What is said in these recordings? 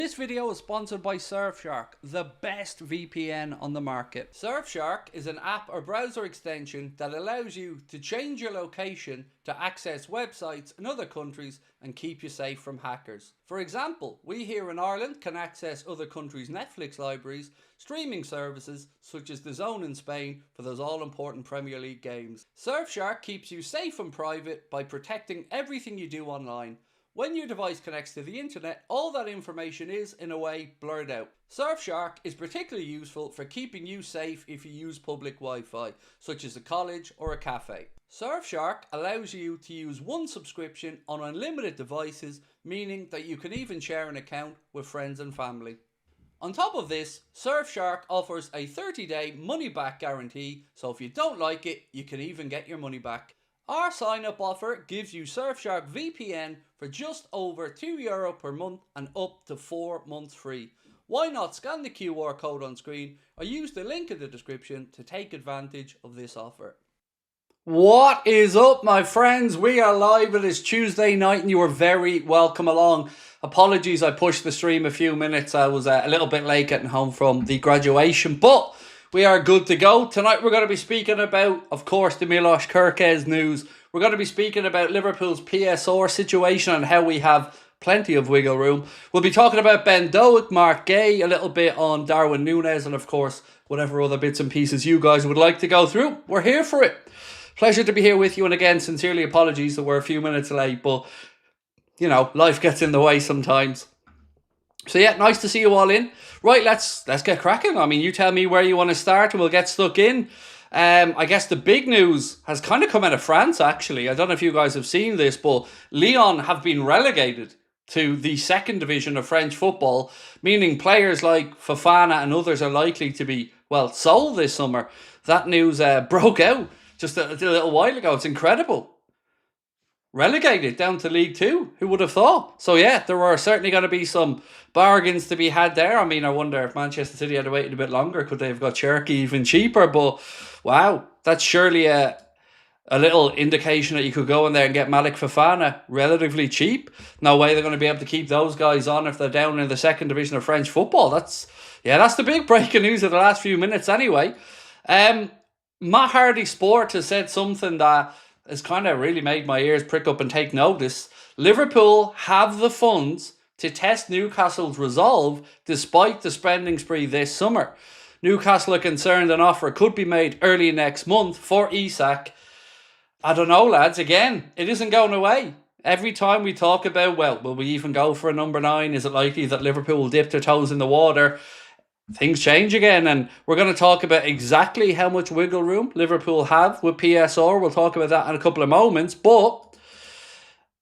This video is sponsored by Surfshark, the best VPN on the market. Surfshark is an app or browser extension that allows you to change your location to access websites in other countries and keep you safe from hackers. For example, we here in Ireland can access other countries' Netflix libraries, streaming services such as DAZN in Spain for those all-important Premier League games. Surfshark keeps you safe and private by protecting everything you do online. When your device connects to the internet, all that information is, in a way, blurred out. Surfshark is particularly useful for keeping you safe if you use public Wi-Fi, such as a college or a cafe. Surfshark allows you to use one subscription on unlimited devices, meaning that you can even share an account with friends and family. On top of this, Surfshark offers a 30-day money-back guarantee, so if you don't like it, you can even get your money back. Our sign-up offer gives you Surfshark VPN for just over €2 per month and up to 4 months free. Why not scan the QR code on screen or use the link in the description to take advantage of this offer. What is up, my friends? We are live. It is Tuesday night and you are very welcome along. Apologies, I pushed the stream a few minutes. I was a little bit late getting home from the graduation, but we are good to go. Tonight we're going to be speaking about, of course, the Milos Kerkez news. We're going to be speaking about Liverpool's PSR situation and how we have plenty of wiggle room. We'll be talking about Doak, Marc Guehi, a little bit on Darwin Nunez, and of course, whatever other bits and pieces you guys would like to go through. We're here for it. Pleasure to be here with you, and again, sincerely apologies that we're a few minutes late, but, you know, life gets in the way sometimes. So yeah, nice to see you all in. Right, let's get cracking. I mean, you tell me where you want to start and we'll get stuck in. I guess the big news has kind of come out of France, actually. I don't know if you guys have seen this, but Lyon have been relegated to the second division of French football, meaning players like Fofana and others are likely to be, well, sold this summer. That news broke out just a little while ago. It's incredible. Relegated down to League Two. Who would have thought? So yeah, there were certainly going to be some bargains to be had there. I mean, I wonder if Manchester City had waited a bit longer, could they have got Cherky even cheaper? But wow, that's surely a little indication that you could go in there and get Malik Fofana relatively cheap. No way they're going to be able to keep those guys on if they're down in the second division of French football. That's the big breaking news of the last few minutes anyway. Matt Hardy Sport has said something that has kind of really made my ears prick up and take notice. Liverpool have the funds to test Newcastle's resolve despite the spending spree this summer. Newcastle are concerned an offer could be made early next month for Isak. I don't know, lads. Again, it isn't going away. Every time we talk about, well, will we even go for a number 9? Is it likely that Liverpool will dip their toes in the water? Things change again, and we're going to talk about exactly how much wiggle room Liverpool have with PSR. We'll talk about that in a couple of moments, but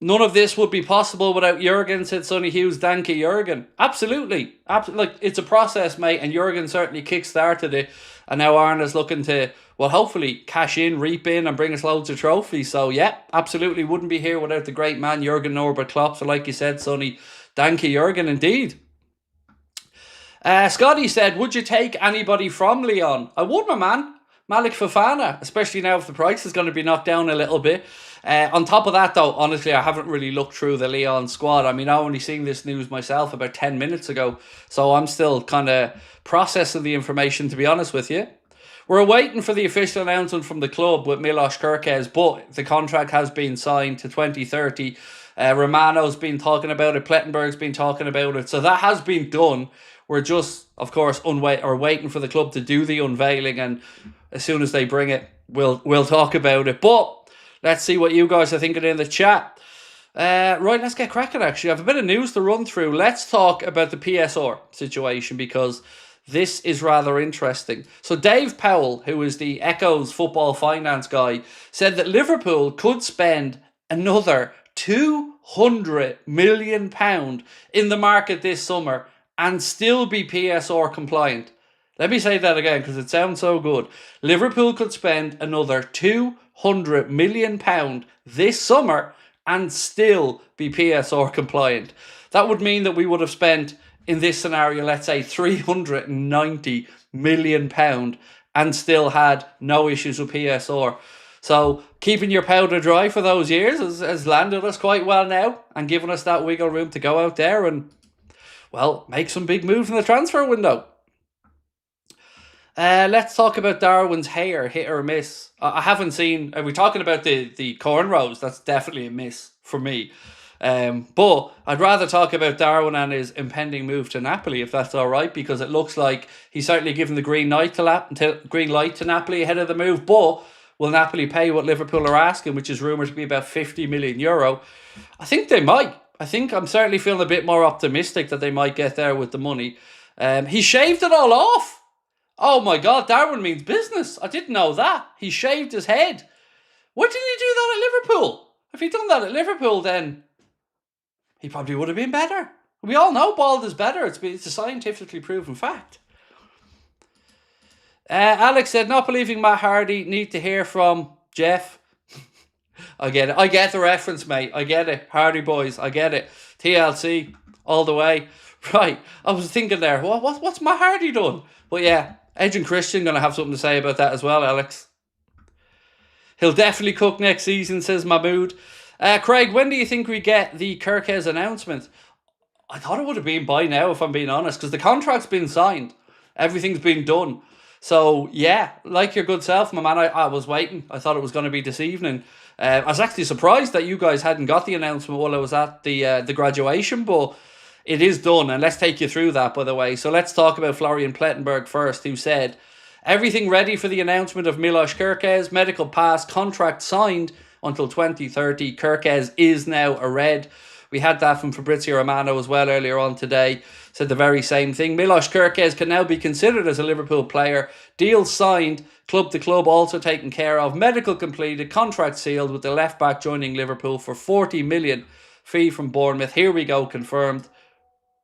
none of this would be possible without Jurgen, said Sonny Hughes. Danke, Jurgen. Absolutely. Like, it's a process, mate, and Jurgen certainly kick-started it, and now Arne's looking to, well, hopefully cash in, reap in, and bring us loads of trophies. So, yeah, absolutely wouldn't be here without the great man, Jurgen Norbert Klopp. So, like you said, Sonny, Danke, Jurgen, indeed. Scotty said, would you take anybody from Lyon? I would, my man. Malik Fofana, especially now if the price is going to be knocked down a little bit. On top of that, though, honestly, I haven't really looked through the Lyon squad. I mean, I only seen this news myself about 10 minutes ago, so I'm still kind of processing the information, to be honest with you. We're waiting for the official announcement from the club with Milos Kerkez, but the contract has been signed to 2030. Romano's been talking about it. Plettenberg's been talking about it. So that has been done. We're just, of course, waiting for the club to do the unveiling, and as soon as they bring it, we'll talk about it. But let's see what you guys are thinking in the chat. Right, let's get cracking, actually. I have a bit of news to run through. Let's talk about the PSR situation, because this is rather interesting. So Dave Powell, who is the Echo's football finance guy, said that Liverpool could spend another £200 million in the market this summer and still be PSR compliant. Let me say that again because it sounds so good. Liverpool could spend another £200 million this summer and still be PSR compliant. That would mean that we would have spent, in this scenario, let's say £390 million and still had no issues with PSR. So keeping your powder dry for those years has landed us quite well now and given us that wiggle room to go out there and, well, make some big moves in the transfer window. Let's talk about Darwin's hair, hit or miss. I haven't seen... Are we talking about the cornrows? That's definitely a miss for me. But I'd rather talk about Darwin and his impending move to Napoli, if that's all right, because it looks like he's certainly given the green light to Napoli ahead of the move. But will Napoli pay what Liverpool are asking, which is rumoured to be about €50 million? I think they might. I'm certainly feeling a bit more optimistic that they might get there with the money. He shaved it all off. Oh my God, Darwin means business. I didn't know that. He shaved his head. Why didn't he do that at Liverpool? If he'd done that at Liverpool, then he probably would have been better. We all know bald is better. It's a scientifically proven fact. Alex said, not believing Matt Hardy, need to hear from Jeff. I get it. I get the reference, mate. I get it. Hardy boys, I get it. TLC, all the way. Right, I was thinking there, what's Matt Hardy done? But yeah, Edge and Christian going to have something to say about that as well, Alex. He'll definitely cook next season, says Mahmood. Craig, when do you think we get the Kerkez announcement? I thought it would have been by now, if I'm being honest, because the contract's been signed. Everything's been done. So, yeah, like your good self, my man, I was waiting. I thought it was going to be this evening. I was actually surprised that you guys hadn't got the announcement while I was at the graduation, but it is done, and let's take you through that, by the way. So let's talk about Florian Plettenberg first, who said, everything ready for the announcement of Milos Kerkez, medical pass, contract signed until 2030. Kerkez is now a Red. We had that from Fabrizio Romano as well earlier on today. Said the very same thing. Milos Kerkez can now be considered as a Liverpool player. Deal signed, club to club also taken care of. Medical completed, contract sealed, with the left back joining Liverpool for 40 million. Fee from Bournemouth. Here we go, confirmed.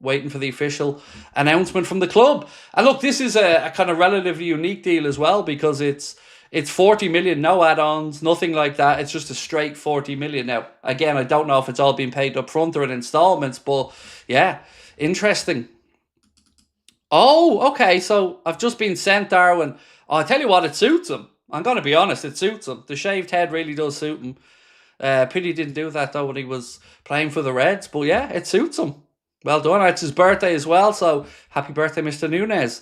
Waiting for the official announcement from the club. And look, this is a kind of relatively unique deal as well, because it's 40 million, no add-ons, nothing like that. It's just a straight 40 million. Now, again, I don't know if it's all been paid up front or in installments, but yeah, interesting. Oh, okay, so I've just been sent Darwin. Oh, I tell you what, it suits him. I'm going to be honest, it suits him. The shaved head really does suit him. Pity he didn't do that, though, when he was playing for the Reds. But yeah, it suits him. Well done. It's his birthday as well, so happy birthday, Mr. Nunez.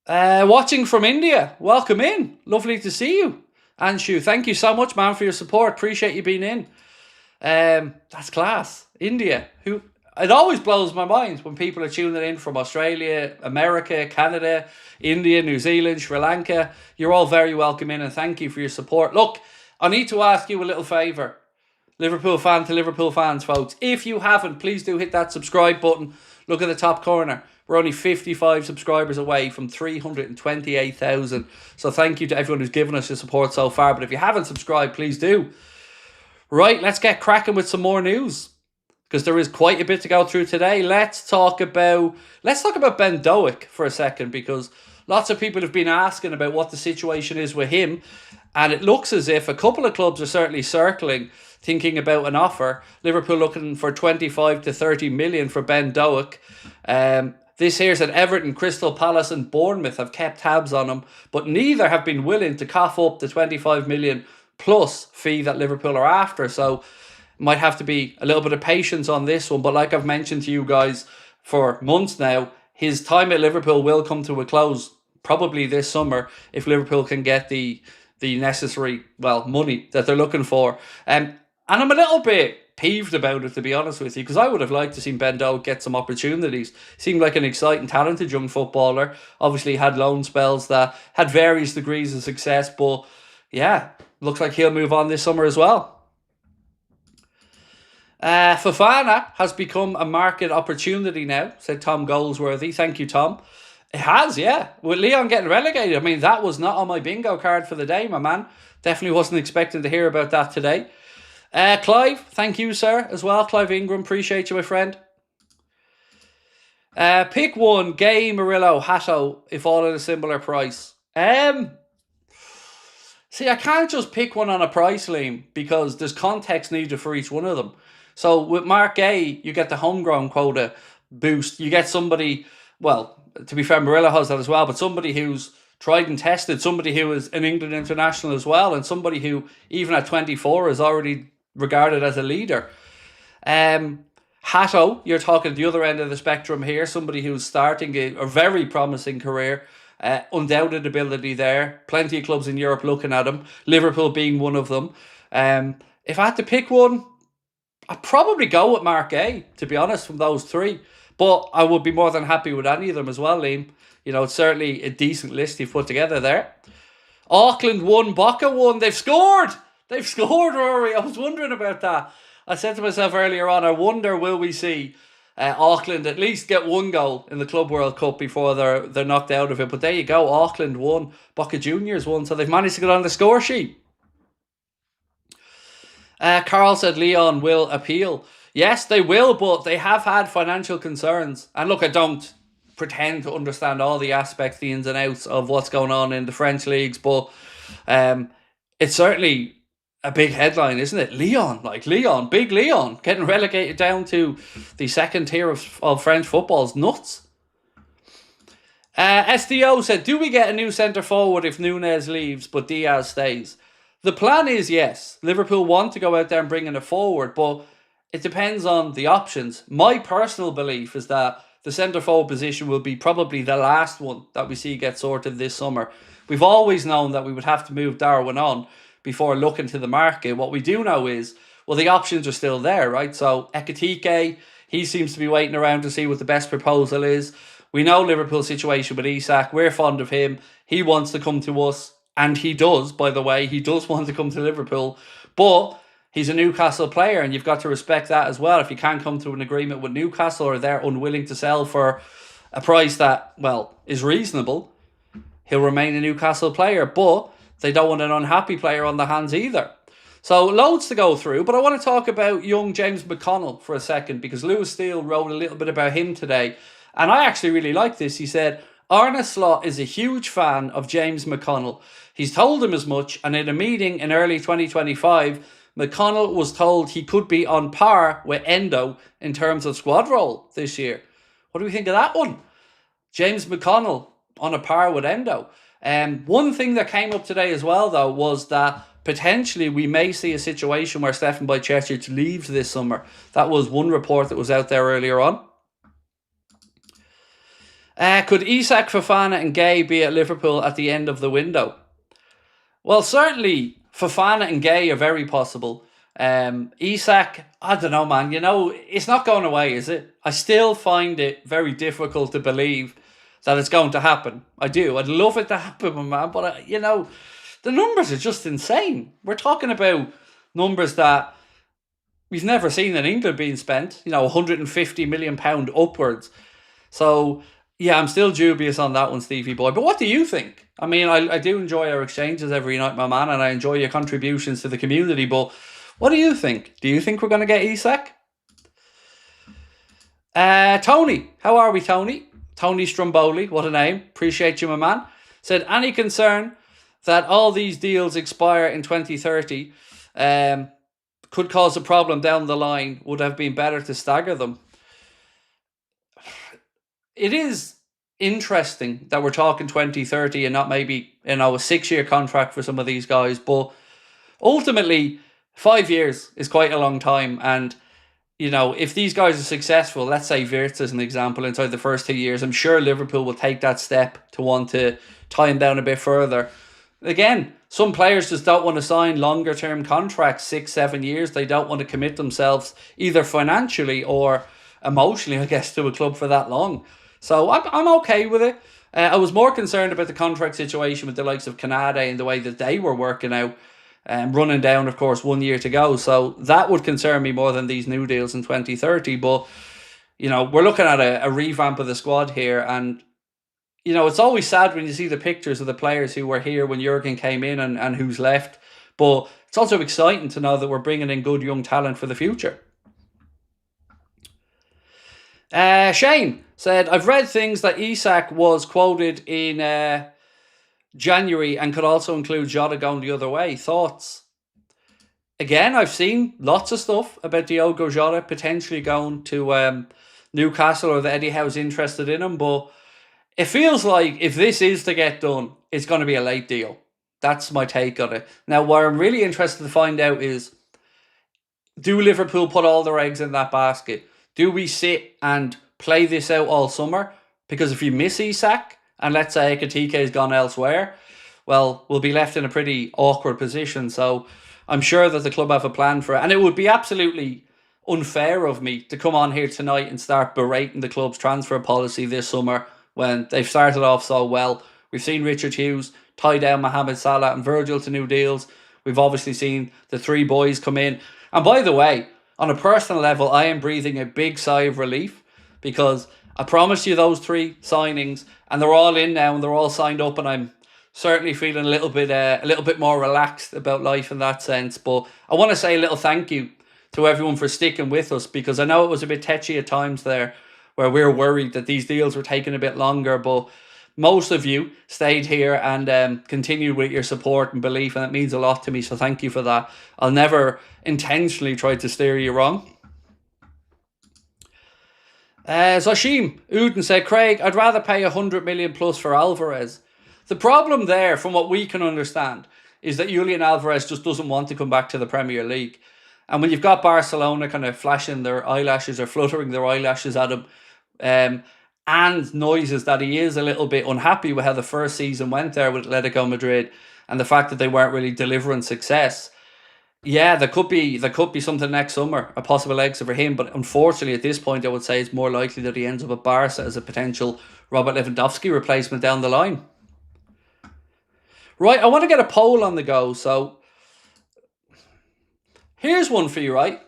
Watching from India. Welcome in. Lovely to see you. Anshu, thank you so much, man, for your support. Appreciate you being in. That's class. India. It always blows my mind when people are tuning in from Australia, America, Canada, India, New Zealand, Sri Lanka. You're all very welcome in, and thank you for your support. Look, I need to ask you a little favour. Liverpool fan to Liverpool fans, folks. If you haven't, please do hit that subscribe button. Look at the top corner. We're only 55 subscribers away from 328,000. So thank you to everyone who's given us your support so far. But if you haven't subscribed, please do. Right, let's get cracking with some more news, because there is quite a bit to go through today. Let's talk about Ben Doak for a second, because lots of people have been asking about what the situation is with him. And it looks as if a couple of clubs are certainly circling, thinking about an offer. Liverpool looking for 25 to 30 million for Ben Doak. This here said Everton, Crystal Palace and Bournemouth have kept tabs on him, but neither have been willing to cough up the 25 million plus fee that Liverpool are after. So might have to be a little bit of patience on this one. But like I've mentioned to you guys for months now, his time at Liverpool will come to a close probably this summer if Liverpool can get the necessary, money that they're looking for. And I'm a little bit peeved about it, to be honest with you, because I would have liked to see Ben Doak get some opportunities. Seemed like an exciting, talented young footballer. Obviously had loan spells that had various degrees of success, but yeah, looks like he'll move on this summer as well. Fofana has become a market opportunity now, said Tom Goldsworthy. Thank you, Tom. It has, yeah. With Lyon getting relegated, I mean, that was not on my bingo card for the day, my man. Definitely wasn't expecting to hear about that today. Clive, thank you, sir, as well. Clive Ingram, appreciate you, my friend. Pick one, Guehi, Murillo, Hato, if all at a similar price. See, I can't just pick one on a price, Liam, because there's context needed for each one of them. So with Marc Guehi, you get the homegrown quota boost. You get somebody, well, to be fair, Murillo has that as well, but somebody who's tried and tested, somebody who is an England international as well, and somebody who, even at 24, is already regarded as a leader. Hato, you're talking the other end of the spectrum here, somebody who's starting a very promising career. Undoubted ability there. Plenty of clubs in Europe looking at him. Liverpool being one of them. If I had to pick one, I'd probably go with Marc Guehi, to be honest, from those three. But I would be more than happy with any of them as well, Liam. You know, it's certainly a decent list you've put together there. Auckland won, Boca won. They've scored! They've scored, Rory. I was wondering about that. I said to myself earlier on, I wonder, will we see Auckland at least get one goal in the Club World Cup before they're knocked out of it. But there you go, Auckland won, Boca Juniors won, so they've managed to get on the score sheet. Carl said Lyon will appeal. Yes, they will, but they have had financial concerns. And look, I don't pretend to understand all the aspects, the ins and outs of what's going on in the French leagues, but it's certainly a big headline, isn't it? Lyon, big Lyon, getting relegated down to the second tier of French football is nuts. SDO said, do we get a new centre forward if Nunez leaves but Diaz stays? The plan is yes. Liverpool want to go out there and bring in a forward, but it depends on the options. My personal belief is that the centre forward position will be probably the last one that we see get sorted this summer. We've always known that we would have to move Darwin on before looking to the market. What we do know is, well, the options are still there, right? So Ekitike, he seems to be waiting around to see what the best proposal is. We know Liverpool's situation with Isak. We're fond of him. He wants to come to us, and he does, by the way. He does want to come to Liverpool, but he's a Newcastle player, and you've got to respect that as well. If you can't come to an agreement with Newcastle or they're unwilling to sell for a price that, well, is reasonable, he'll remain a Newcastle player, but they don't want an unhappy player on the hands either. So loads to go through, but I want to talk about young James McConnell for a second, because Lewis Steele wrote a little bit about him today, and I actually really like this. He said, Arne Slot is a huge fan of James McConnell. He's told him as much, and in a meeting in early 2025, McConnell was told he could be on par with Endo in terms of squad role this year. What do we think of that one? James McConnell on a par with Endo. One thing that came up today as well, though, was that potentially we may see a situation where Stefan Bajcetic leaves this summer. That was one report that was out there earlier on. Could Isak, Fofana and Guehi be at Liverpool at the end of the window? Well, certainly Fofana and Guehi are very possible. Isak, I don't know, man. You know, it's not going away, is it? I still find it very difficult to believe that it's going to happen. I do. I'd love it to happen, man. But, you know, the numbers are just insane. We're talking about numbers that we've never seen in England being spent. You know, £150 million upwards. So, yeah, I'm still dubious on that one, Stevie boy. But what do you think? I mean, I do enjoy our exchanges every night, my man, and I enjoy your contributions to the community. But what do you think? Do you think we're going to get Isak? Tony. How are we, Tony? Tony Stromboli, what a name. Appreciate you, my man. Said, any concern that all these deals expire in 2030 could cause a problem down the line, would have been better to stagger them. It is interesting that we're talking 2030 and not maybe, you know, a 6-year contract for some of these guys, but ultimately 5 years is quite a long time. And you know, if these guys are successful, let's say Wirtz as an example, inside the first 2 years, I'm sure Liverpool will take that step to want to tie him down a bit further. Again, some players just don't want to sign longer term contracts, 6-7 years. They don't want to commit themselves either financially or emotionally, I guess, to a club for that long. So I'm okay with it. I was more concerned about the contract situation with the likes of Konate and the way that they were working out. Running down, of course, 1 year to go. So that would concern me more than these new deals in 2030. But, you know, we're looking at a revamp of the squad here. And, you know, it's always sad when you see the pictures of the players who were here when Jurgen came in and who's left. But it's also exciting to know that we're bringing in good young talent for the future. Shane said, I've read things that Isak was quoted in January and could also include Jota going the other way. Thoughts? Again, I've seen lots of stuff about Diogo Jota potentially going to Newcastle, or that Eddie Howe's interested in him, but it feels like if this is to get done, it's going to be a late deal. That's my take on it. Now, what I'm really interested to find out is, do Liverpool put all their eggs in that basket? Do we sit and play this out all summer? Because if you miss Isak, and let's say Ekitike has gone elsewhere, well, we'll be left in a pretty awkward position. So I'm sure that the club have a plan for it. And it would be absolutely unfair of me to come on here tonight and start berating the club's transfer policy this summer when they've started off so well. We've seen Richard Hughes tie down Mohamed Salah and Virgil to new deals. We've obviously seen the three boys come in. And by the way, on a personal level, I am breathing a big sigh of relief because I promised you those three signings and they're all in now and they're all signed up, and I'm certainly feeling a little bit more relaxed about life in that sense. But I want to say a little thank you to everyone for sticking with us, because I know it was a bit tetchy at times there where we were worried that these deals were taking a bit longer, but most of you stayed here and continued with your support and belief, and it means a lot to me, so thank you for that. I'll never intentionally try to steer you wrong. Zashim Uden said, Craig, I'd rather pay 100 million plus for Alvarez. The problem there, from what we can understand, is that Julian Alvarez just doesn't want to come back to the Premier League. And when you've got Barcelona kind of flashing their eyelashes or fluttering their eyelashes at him, and noises that he is a little bit unhappy with how the first season went there with Atletico Madrid and the fact that they weren't really delivering success, yeah, there could be something next summer, a possible exit for him. But unfortunately, at this point, I would say it's more likely that he ends up at Barca as a potential Robert Lewandowski replacement down the line. Right, I want to get a poll on the go. So here's one for you, right?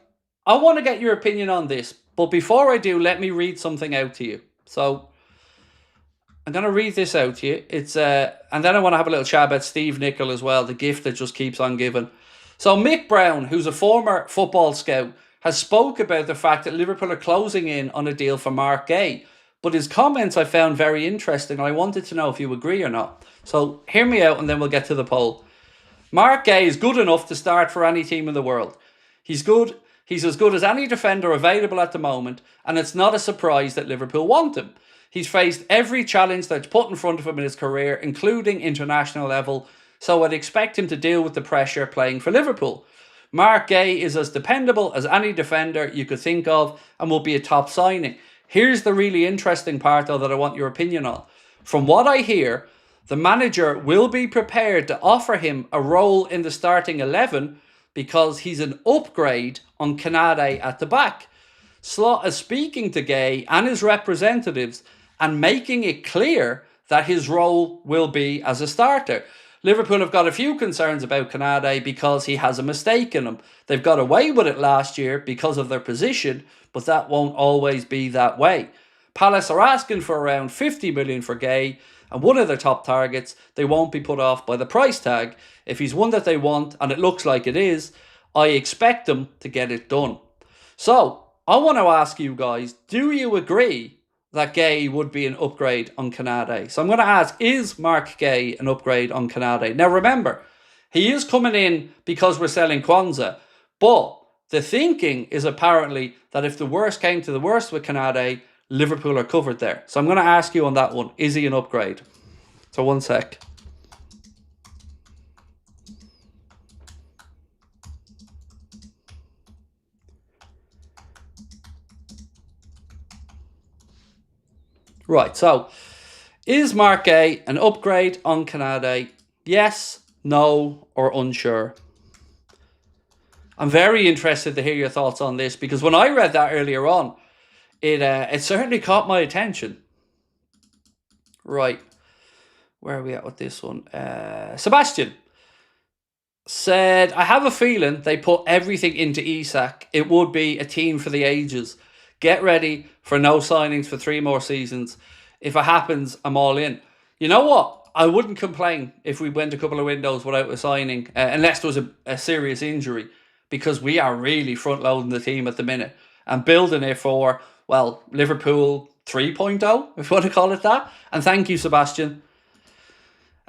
I want to get your opinion on this. But before I do, let me read something out to you. So I'm going to read this out to you. It's and then I want to have a little chat about Steve Nicol as well, the gift that just keeps on giving. So Mick Brown, who's a former football scout, has spoke about the fact that Liverpool are closing in on a deal for Marc Guehi. But his comments I found very interesting, and I wanted to know if you agree or not. So hear me out and then we'll get to the poll. Marc Guehi is good enough to start for any team in the world. He's good. He's as good as any defender available at the moment, and it's not a surprise that Liverpool want him. He's faced every challenge that's put in front of him in his career, including international level, so I'd expect him to deal with the pressure playing for Liverpool. Marc Guehi is as dependable as any defender you could think of and will be a top signing. Here's the really interesting part, though, that I want your opinion on. From what I hear, the manager will be prepared to offer him a role in the starting 11 because he's an upgrade on Konate at the back. Slot is speaking to Guehi and his representatives and making it clear that his role will be as a starter. Liverpool have got a few concerns about Konate because he has a mistake in him. They've got away with it last year because of their position, but that won't always be that way. Palace are asking for around 50 million for Guehi, and one of their top targets. They won't be put off by the price tag. If he's one that they want, and it looks like it is, I expect them to get it done. So, I want to ask you guys, do you agree that Guehi would be an upgrade on Konate? So I'm going to ask, is Marc Guehi an upgrade on Konate? Now remember, he is coming in because we're selling Kwanzaa, but the thinking is apparently that if the worst came to the worst with Konate, Liverpool are covered there. So I'm going to ask you on that one, is he an upgrade? So one sec. Right, so is Marc Guehi an upgrade on Konate? Yes, no, or unsure? I'm very interested to hear your thoughts on this, because when I read that earlier on, it certainly caught my attention. Right, where are we at with this one? Sebastian said, I have a feeling they put everything into Isak. It would be a team for the ages. Get ready for no signings for 3 more seasons. If it happens, I'm all in. You know what? I wouldn't complain if we went a couple of windows without a signing, unless there was a serious injury, because we are really front-loading the team at the minute and building it for, well, Liverpool 3.0, if you want to call it that. And thank you, Sebastian.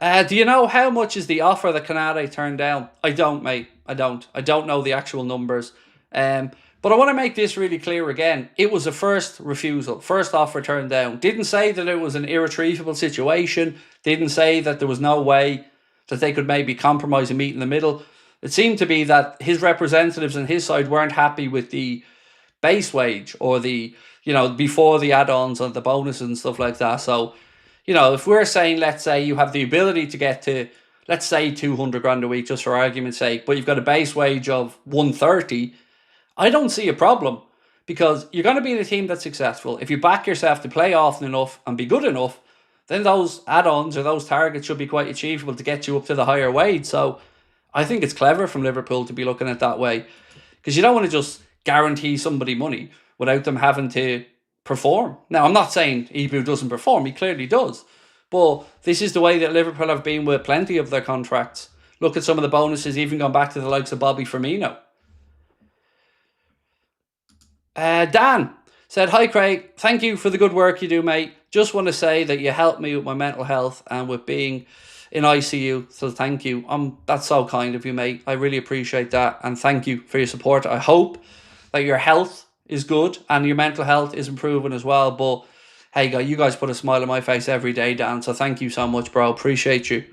Do you know how much is the offer that Konate turned down? I don't, mate. I don't know the actual numbers. But I want to make this really clear again. It was a first refusal, first offer turned down. Didn't say that it was an irretrievable situation. Didn't say that there was no way that they could maybe compromise and meet in the middle. It seemed to be that his representatives and his side weren't happy with the base wage or the, before the add-ons and the bonuses and stuff like that. So, if we're saying, let's say you have the ability to get to, let's say 200 grand a week, just for argument's sake, but you've got a base wage of 130, I don't see a problem, because you're going to be in a team that's successful. If you back yourself to play often enough and be good enough, then those add-ons or those targets should be quite achievable to get you up to the higher wage. So I think it's clever from Liverpool to be looking at it that way, because you don't want to just guarantee somebody money without them having to perform. Now, I'm not saying Ibu doesn't perform. He clearly does. But this is the way that Liverpool have been with plenty of their contracts. Look at some of the bonuses, even gone back to the likes of Bobby Firmino. Dan said, "Hi Craig, thank you for the good work you do, mate. Just want to say that you helped me with my mental health and with being in ICU, so thank you. That's so kind of you, mate. I really appreciate that, and thank you for your support. I hope that your health is good and your mental health is improving as well. But hey, you guys put a smile on my face every day, Dan, so thank you so much, bro. Appreciate you."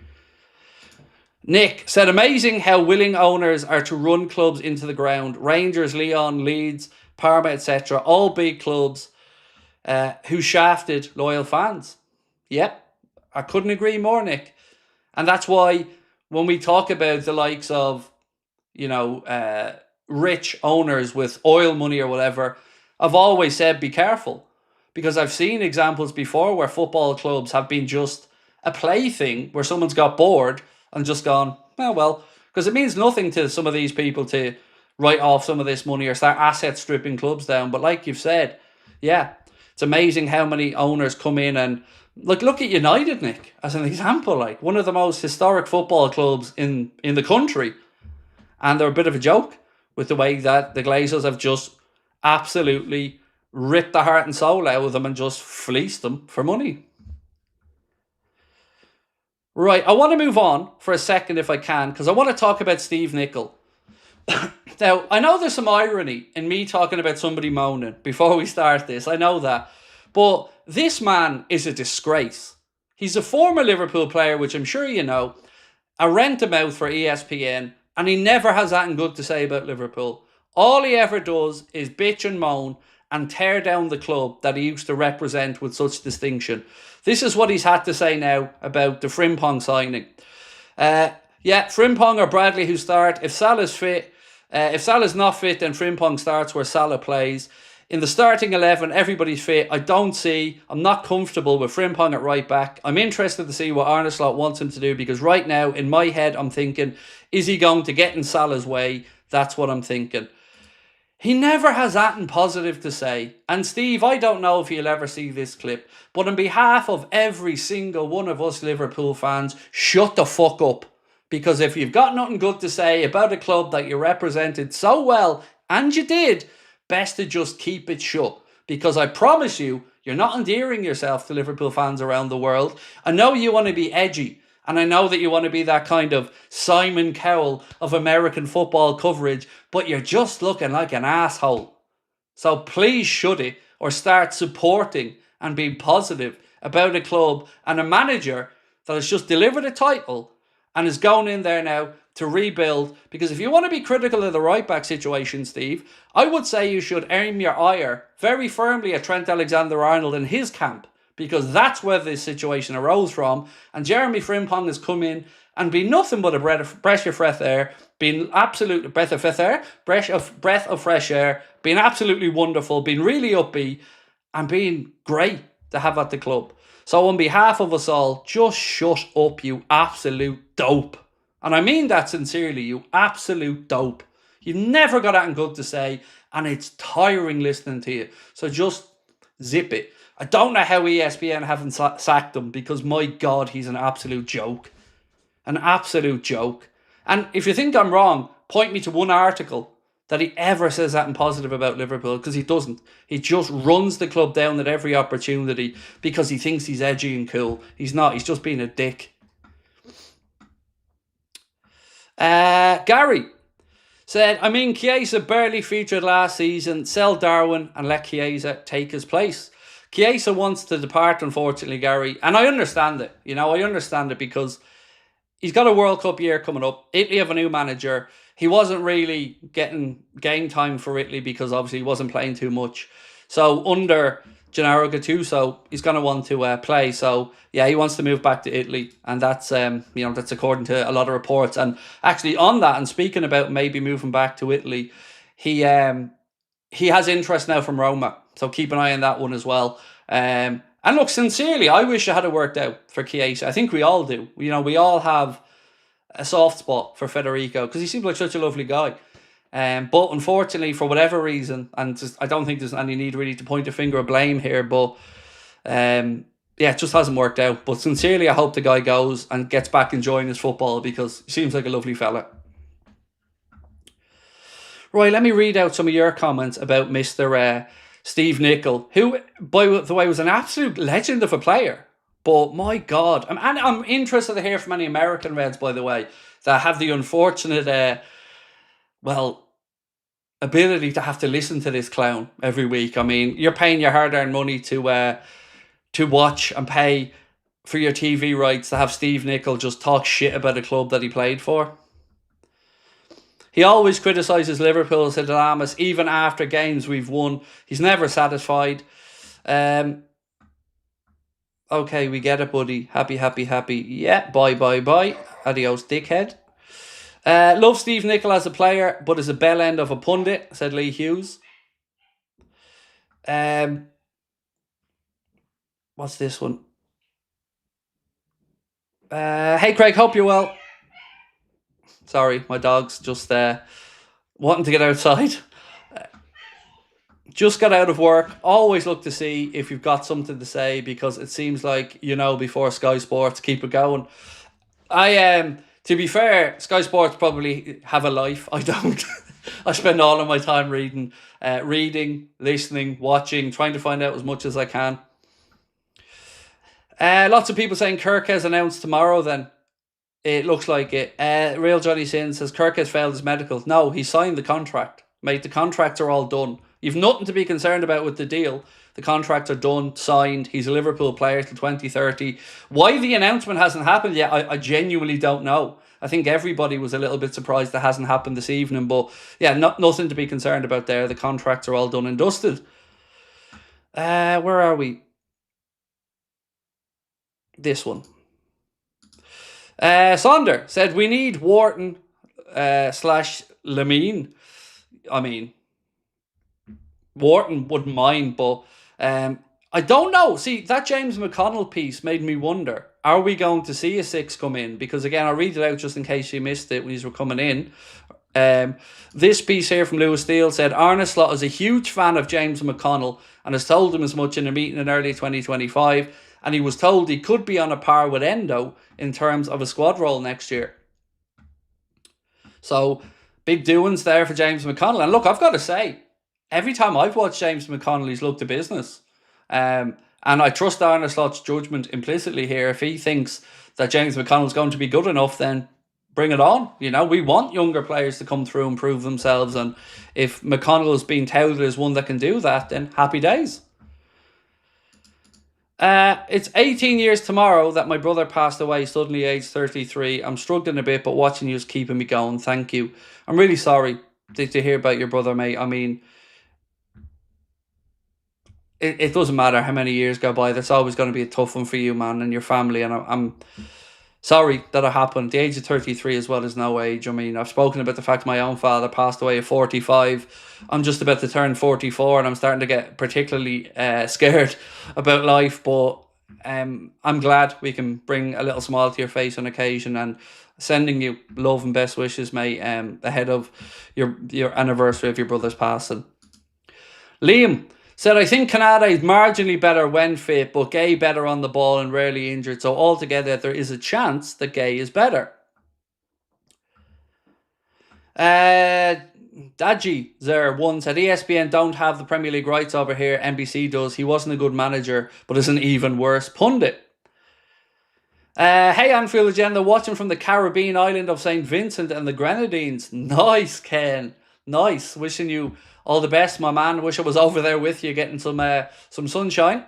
Nick said, "Amazing how willing owners are to run clubs into the ground. Rangers, Lyon, Leeds, Parma, etc. All big clubs who shafted loyal fans." Yep, I couldn't agree more, Nick. And that's why when we talk about the likes of, rich owners with oil money or whatever, I've always said be careful. Because I've seen examples before where football clubs have been just a plaything where someone's got bored and just gone, oh, well, because it means nothing to some of these people to write off some of this money or start asset stripping clubs down. But like you've said, yeah, it's amazing how many owners come in and look at United, Nick, as an example, like one of the most historic football clubs in the country. And they're a bit of a joke with the way that the Glazers have just absolutely ripped the heart and soul out of them and just fleeced them for money. Right, I want to move on for a second if I can, because I want to talk about Steve Nicol. Now, I know there's some irony in me talking about somebody moaning before we start this. I know that. But this man is a disgrace. He's a former Liverpool player, which I'm sure you know, a rent-a-mouth for ESPN, and he never has anything good to say about Liverpool. All he ever does is bitch and moan and tear down the club that he used to represent with such distinction. This is what he's had to say now about the Frimpong signing. Frimpong or Bradley who start. If Salah's fit, if Salah's not fit, then Frimpong starts where Salah plays. In the starting 11, everybody's fit. I'm not comfortable with Frimpong at right back. I'm interested to see what Arne Slot wants him to do, because right now, in my head, I'm thinking, is he going to get in Salah's way? That's what I'm thinking. He never has anything positive to say. And Steve, I don't know if you'll ever see this clip, but on behalf of every single one of us Liverpool fans, shut the fuck up. Because if you've got nothing good to say about a club that you represented so well, and you did, best to just keep it shut. Because I promise you, you're not endearing yourself to Liverpool fans around the world. I know you want to be edgy. And I know that you want to be that kind of Simon Cowell of American football coverage, but you're just looking like an asshole. So please shut it, or start supporting and being positive about a club and a manager that has just delivered a title and is going in there now to rebuild. Because if you want to be critical of the right back situation, Steve, I would say you should aim your ire very firmly at Trent Alexander-Arnold and his camp, because that's where this situation arose from. And Jeremy Frimpong has come in and been nothing but a breath of fresh air, been absolute breath of fresh air, been absolutely wonderful, been really upbeat, and been great to have at the club. So on behalf of us all, just shut up, you absolute dope. And I mean that sincerely, you absolute dope. You've never got anything good to say, and it's tiring listening to you. So just zip it. I don't know how ESPN haven't sacked him, because my God, he's an absolute joke. An absolute joke. And if you think I'm wrong, point me to one article that he ever says something positive about Liverpool, because he doesn't. He just runs the club down at every opportunity because he thinks he's edgy and cool. He's not. He's just being a dick. Gary said, Chiesa barely featured last season. Sell Darwin and let Chiesa take his place. Chiesa wants to depart, unfortunately, Gary. And I understand it. I understand it, because he's got a World Cup year coming up. Italy have a new manager. he wasn't really getting game time for Italy because obviously he wasn't playing too much. So under Gennaro Gattuso, he's going to want to play. So yeah, he wants to move back to Italy, and that's that's according to a lot of reports. And actually on that, and speaking about maybe moving back to Italy, he has interest now from Roma. So keep an eye on that one as well. And look, sincerely, I wish it had worked out for Chiesa. I think we all do. We all have a soft spot for Federico because he seems like such a lovely guy. But unfortunately, for whatever reason, and I don't think there's any need really to point a finger of blame here, but it just hasn't worked out. But sincerely, I hope the guy goes and gets back enjoying his football because he seems like a lovely fella. Right, let me read out some of your comments about Mr. Steve Nicol, who, by the way, was an absolute legend of a player. But my God, and I'm interested to hear from any American Reds, by the way, that have the unfortunate, ability to have to listen to this clown every week. I mean, you're paying your hard-earned money to watch and pay for your TV rights to have Steve Nicol just talk shit about a club that he played for. He always criticises Liverpool, said Lamas, even after games we've won. He's never satisfied. Okay, we get it, buddy. Happy. Yeah, bye. Adios, dickhead. Love Steve Nicol as a player, but as a bell end of a pundit, said Lee Hughes. What's this one? Hey, Craig, hope you're well. Sorry, my dog's just wanting to get outside. Just got out of work. Always look to see if you've got something to say because it seems like, before Sky Sports, keep it going. To be fair, Sky Sports probably have a life. I don't. I spend all of my time reading, listening, watching, trying to find out as much as I can. Lots of people saying Kerkez announced tomorrow then. It looks like it. Real Johnny Sin says Kerkez failed his medical. No, he signed the contract. Mate, the contracts are all done. You've nothing to be concerned about with the deal. The contracts are done, signed. He's a Liverpool player till 2030. Why the announcement hasn't happened yet, I genuinely don't know. I think everybody was a little bit surprised that hasn't happened this evening. But yeah, nothing to be concerned about there. The contracts are all done and dusted. Where are we? This one. Sonder said, we need Wharton / Lamine. I mean, Wharton wouldn't mind, but I don't know. See, that James McConnell piece made me wonder, are we going to see a 6 come in? Because again, I'll read it out just in case you missed it when you were coming in. This piece here from Lewis Steele said, Arne Slot is a huge fan of James McConnell and has told him as much in a meeting in early 2025, and he was told he could be on a par with Endo in terms of a squad role next year. So, big doings there for James McConnell. And look, I've got to say, every time I've watched James McConnell, he's looked a business. And I trust Arne Slot's judgment implicitly here. If he thinks that James McConnell's going to be good enough, then bring it on. We want younger players to come through and prove themselves. And if McConnell is being touted as one that can do that, then happy days. It's 18 years tomorrow that my brother passed away, suddenly aged 33. I'm struggling a bit, but watching you is keeping me going. Thank you. I'm really sorry to hear about your brother, mate. I mean, it doesn't matter how many years go by. That's always going to be a tough one for you, man, and your family. And I'm sorry that it happened. The age of 33 as well is no age. I mean, I've spoken about the fact my own father passed away at 45. I'm just about to turn 44 and I'm starting to get particularly scared about life. But I'm glad we can bring a little smile to your face on occasion, and sending you love and best wishes, mate, ahead of your anniversary of your brother's passing. Liam said, I think Konate is marginally better when fit, but Guehi better on the ball and rarely injured. So altogether, there is a chance that Guehi is better. Daji Zer one said, ESPN don't have the Premier League rights over here. NBC does. He wasn't a good manager, but is an even worse pundit. Hey, Anfield Agenda, watching from the Caribbean island of St. Vincent and the Grenadines. Nice, Ken. Nice. Wishing you all the best, my man. Wish I was over there with you getting some sunshine.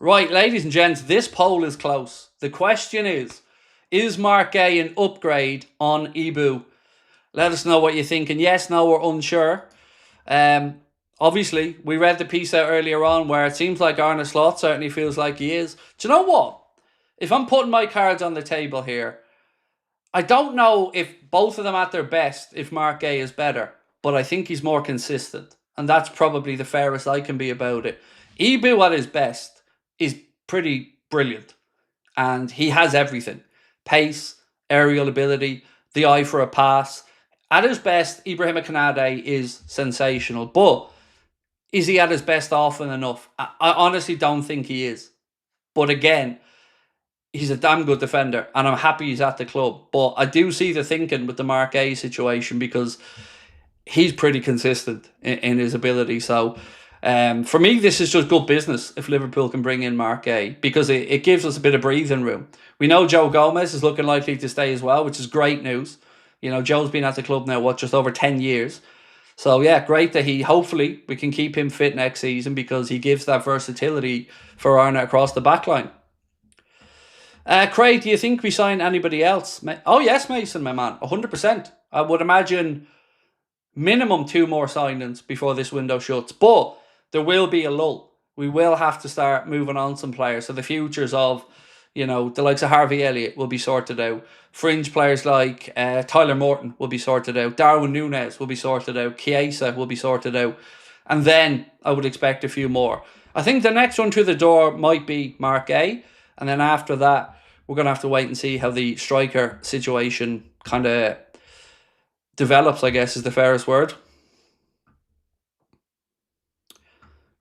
Right, ladies and gents, this poll is close. The question is Marc Guehi an upgrade on Ibu? Let us know what you think. And yes, no, we're unsure. Obviously, we read the piece out earlier on where it seems like Arne Slot certainly feels like he is. Do you know what? If I'm putting my cards on the table here, I don't know if both of them at their best, if Marc Guehi is better, but I think he's more consistent. And that's probably the fairest I can be about it. Ibu at his best is pretty brilliant. And he has everything. Pace, aerial ability, the eye for a pass. At his best, Ibrahim Konate is sensational. But is he at his best often enough? I honestly don't think he is. But again, he's a damn good defender, and I'm happy he's at the club. But I do see the thinking with the Marc Guehi situation because he's pretty consistent in his ability. So for me, this is just good business if Liverpool can bring in Marc Guehi because it gives us a bit of breathing room. We know Joe Gomez is looking likely to stay as well, which is great news. You know, Joe's been at the club now, just over 10 years. So, yeah, great that hopefully, we can keep him fit next season because he gives that versatility for Arne across the back line. Craig, do you think we sign anybody else? Oh, yes, Mason, my man, 100%. I would imagine minimum 2 more signings before this window shuts. But there will be a lull. We will have to start moving on some players. So the futures of, you know, the likes of Harvey Elliott will be sorted out. Fringe players like Tyler Morton will be sorted out. Darwin Nunez will be sorted out. Chiesa will be sorted out. And then I would expect a few more. I think the next one through the door might be Marc Guehi. And then after that, we're going to have to wait and see how the striker situation kind of develops, I guess, is the fairest word.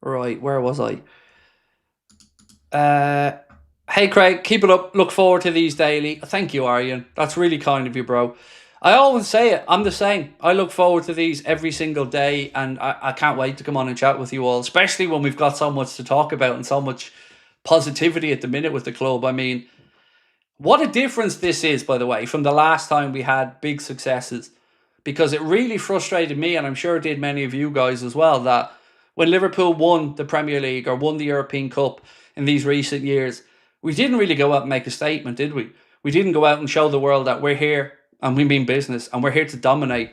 Right, where was I? Hey Craig, keep it up. Look forward to these daily. Thank you, Aryan. That's really kind of you, bro. I always say it. I'm the same. I look forward to these every single day, and I can't wait to come on and chat with you all, especially when we've got so much to talk about and so much positivity at the minute with the club. I mean, what a difference this is, by the way, from the last time we had big successes, because it really frustrated me, and I'm sure it did many of you guys as well, that when Liverpool won the Premier League or won the European Cup in these recent years, we didn't really go out and make a statement, did we? We didn't go out and show the world that we're here and we mean business and we're here to dominate.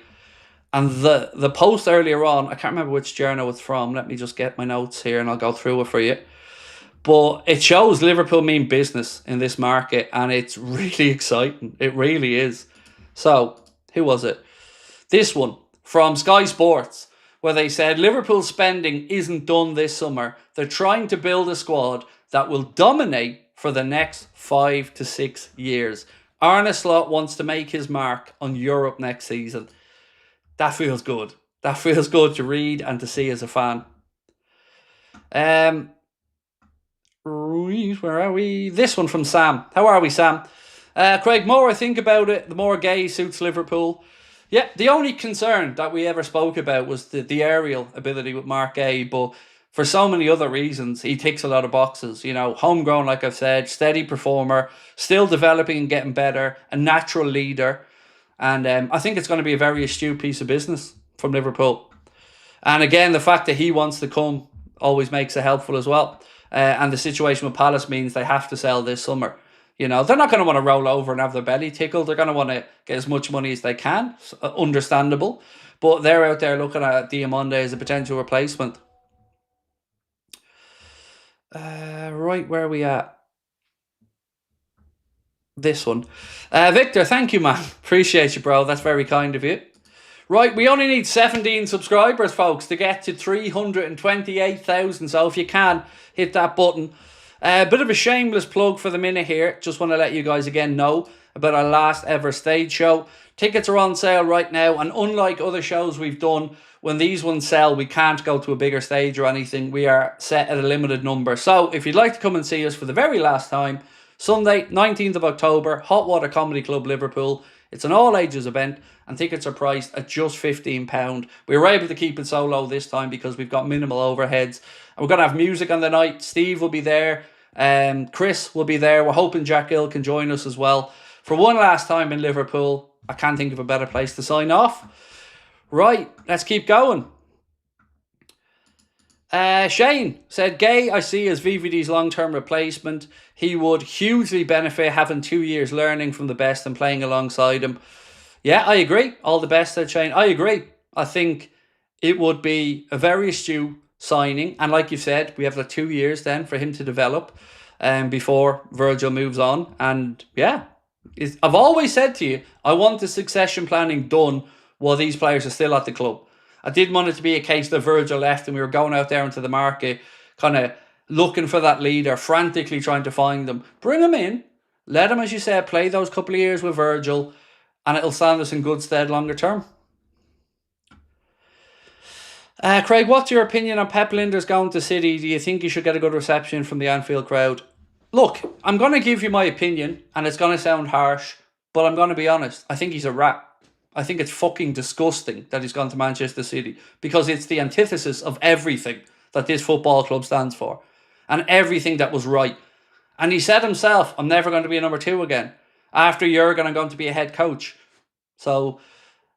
And the post earlier on, I can't remember which journal it's from. Let me just get my notes here and I'll go through it for you. But it shows Liverpool mean business in this market, and it's really exciting. It really is. So, who was it? This one from Sky Sports, where they said Liverpool spending isn't done this summer. They're trying to build a squad that will dominate for the next 5 to 6 years. Arne Slot wants to make his mark on Europe next season. That feels good. That feels good to read and to see as a fan. Where are we? This one from Sam. How are we, Sam? Craig, more I think about it, the more Guehi suits Liverpool. Yeah, the only concern that we ever spoke about was the aerial ability with Marc Guehi, but for so many other reasons, he ticks a lot of boxes. You know, homegrown, like I've said, steady performer, still developing and getting better, a natural leader. And I think it's going to be a very astute piece of business from Liverpool. And again, the fact that he wants to come always makes it helpful as well. And the situation with Palace means they have to sell this summer. You know, they're not going to want to roll over and have their belly tickled. They're going to want to get as much money as they can. Understandable. But they're out there looking at Diamande as a potential replacement. Right, where are we at? This one. Victor, thank you, man. Appreciate you, bro. That's very kind of you. Right, we only need 17 subscribers, folks, to get to 328,000. So if you can, hit that button. Bit of a shameless plug for the minute here. Just want to let you guys again know about our last ever stage show. Tickets are on sale right now, and unlike other shows we've done, when these ones sell, we can't go to a bigger stage or anything. We are set at a limited number. So if you'd like to come and see us for the very last time, Sunday, 19th of October, Hot Water Comedy Club, Liverpool. It's an all-ages event, and tickets are priced at just £15. We were able to keep it so low this time because we've got minimal overheads. And we're going to have music on the night. Steve will be there. Chris will be there. We're hoping Jack Gill can join us as well. For one last time in Liverpool, I can't think of a better place to sign off. Right, let's keep going. Shane said, Guehi I see as VVD's long-term replacement. He would hugely benefit having 2 years learning from the best and playing alongside him. Yeah, I agree. All the best there, Shane. I agree. I think it would be a very astute signing. And like you said, we have the 2 years then for him to develop before Virgil moves on. And yeah, I've always said to you, I want the succession planning done while these players are still at the club. I didn't want it to be a case that Virgil left and we were going out there into the market, kind of looking for that leader, frantically trying to find them. Bring him in, let him, as you said, play those couple of years with Virgil, and it'll stand us in good stead longer term. Craig, what's your opinion on Pep Lijnders going to City? Do you think he should get a good reception from the Anfield crowd? Look, I'm going to give you my opinion, and it's going to sound harsh, but I'm going to be honest. I think he's a rat. I think it's fucking disgusting that he's gone to Manchester City, because it's the antithesis of everything that this football club stands for and everything that was right. And he said himself, I'm never going to be a number 2 again. After Jurgen, I'm going to be a head coach. So,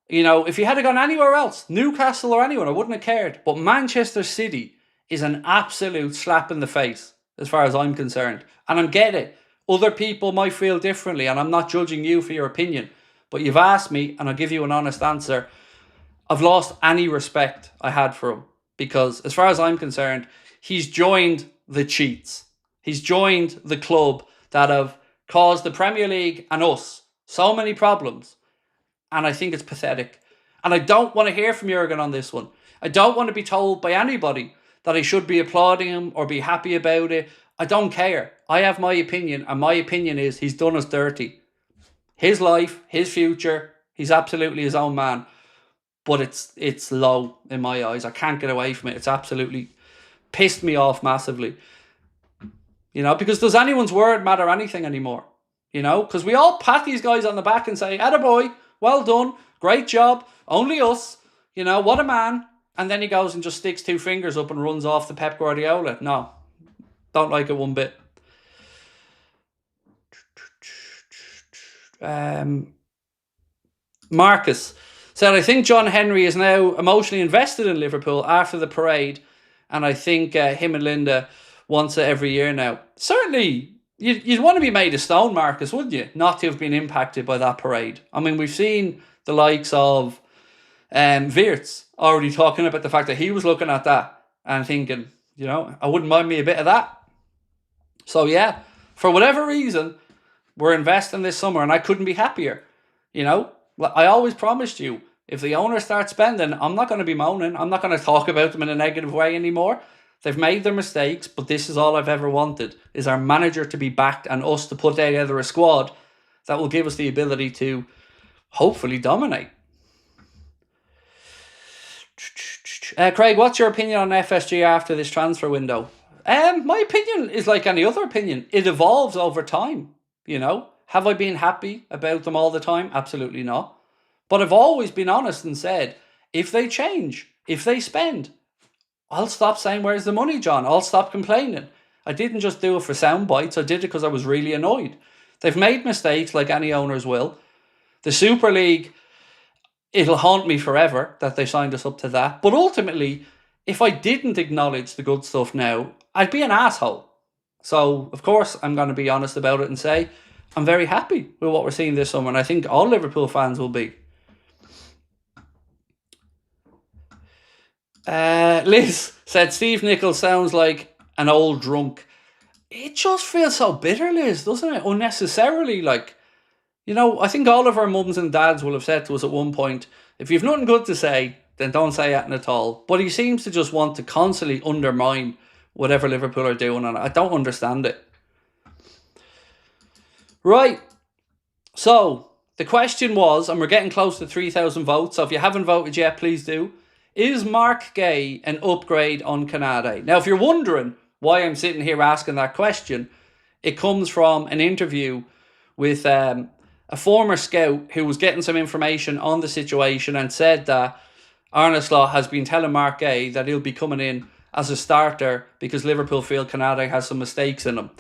you know, if he had gone anywhere else, Newcastle or anyone, I wouldn't have cared. But Manchester City is an absolute slap in the face, as far as I'm concerned. And I get it. Other people might feel differently, and I'm not judging you for your opinion. But you've asked me, and I'll give you an honest answer. I've lost any respect I had for him. Because as far as I'm concerned, he's joined the cheats. He's joined the club that have caused the Premier League and us so many problems. And I think it's pathetic. And I don't want to hear from Jurgen on this one. I don't want to be told by anybody that I should be applauding him or be happy about it. I don't care. I have my opinion, and my opinion is he's done us dirty. His life, his future, he's absolutely his own man. But it's low in my eyes. I can't get away from it. It's absolutely pissed me off massively. You know, because does anyone's word matter anything anymore? You know, because we all pat these guys on the back and say, attaboy, well done, great job, only us, you know, what a man. And then he goes and just sticks 2 fingers up and runs off to Pep Guardiola. No, don't like it one bit. Marcus said, I think John Henry is now emotionally invested in Liverpool after the parade, and I think him and Linda wants it every year now. Certainly, you'd want to be made of stone, Marcus, wouldn't you? Not to have been impacted by that parade. I mean, we've seen the likes of Wirtz already talking about the fact that he was looking at that and thinking, you know, I wouldn't mind me a bit of that. So yeah, for whatever reason, we're investing this summer, and I couldn't be happier. You know, I always promised you, if the owner starts spending, I'm not going to be moaning. I'm not going to talk about them in a negative way anymore. They've made their mistakes, but this is all I've ever wanted, is our manager to be backed and us to put together a squad that will give us the ability to hopefully dominate. Craig, what's your opinion on FSG after this transfer window? My opinion is like any other opinion. It evolves over time, you know. Have I been happy about them all the time? Absolutely not. But I've always been honest and said, if they change, if they spend, I'll stop saying, where's the money, John? I'll stop complaining. I didn't just do it for sound bites. I did it because I was really annoyed. They've made mistakes like any owners will. The Super League, it'll haunt me forever that they signed us up to that. But ultimately, if I didn't acknowledge the good stuff now, I'd be an asshole. So, of course, I'm going to be honest about it and say, I'm very happy with what we're seeing this summer, and I think all Liverpool fans will be. Liz said, Steve Nicol sounds like an old drunk. It just feels so bitter, Liz, doesn't it? Unnecessarily, like, you know, I think all of our mums and dads will have said to us at one point, if you've nothing good to say, then don't say anything at all. But he seems to just want to constantly undermine whatever Liverpool are doing, and I don't understand it. Right, so the question was, and we're getting close to 3,000 votes, so if you haven't voted yet, please do. Is Marc Guehi an upgrade on Konate? Now, if you're wondering why I'm sitting here asking that question, it comes from an interview with a former scout who was getting some information on the situation and said that Arne Slot has been telling Marc Guehi that he'll be coming in as a starter because Liverpool feel Konate has some mistakes in him.